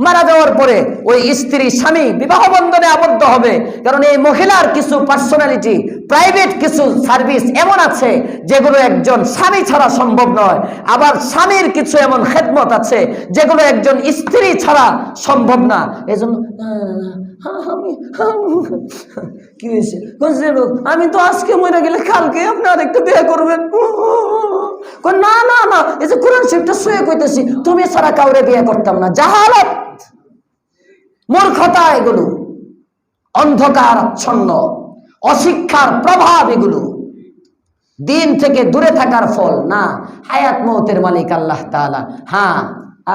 S1: মারা যাওয়ার পরে ওই স্ত্রী স্বামী বিবাহ বন্ধনে আবদ্ধ হবে। কারণ এই মহিলার কিছু পার্সোনালিটি, প্রাইভেট কিছু সার্ভিস এমন আছে যেগুলো একজন স্বামী ছাড়া সম্ভব নয়, আবার স্বামীর কিছু এমন খেদমত আছে যেগুলো একজন স্ত্রী ছাড়া সম্ভব না। এজন্য কি হয়েছে, আমি তো আজকে মরে গেলে কালকে আপনি আরেকটা বিয়ে করবেন। না না না, এই যে কোরআন শরীফটা শুয়ে কইতেছি, তুমি ছাড়া কাউরে বিয়ে করতাম না। জাহালাত, মূর্খতা, এগুলো অন্ধকার আচ্ছন্ন, অশিক্ষার প্রভাব, এগুলো দিন থেকে দূরে থাকার ফল না। হায়াত মৌতের মালিক আল্লাহ তাআলা। হ্যাঁ,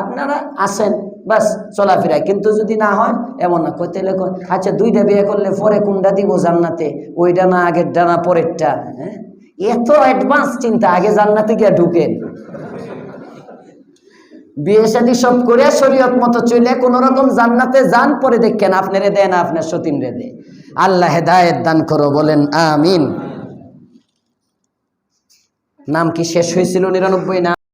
S1: আপনারা আসেন বাস চলাফেরায়, কিন্তু যদি না হয় এমন না কইতে লেখো, আচ্ছা 2টা বিয়ে করলে পরে কোনটা দিব জান্নাতে, ওইটা না আগেরটা না পরেরটা? হ্যাঁ, এত অ্যাডভান্স চিন্তা, আগে জান্নাতে গিয়ে ঢুকেন, বিয়ে শাদী সব করে শরীয়ত মতো চলে কোন রকম জান্নাতে যান, পরে দেখেন আপনারে দেয় না আপনার সতীন রে দে। আল্লাহ হেদায়েত দান করো, বলেন আমিন। নাম কি শেষ হয়েছিল 99 না?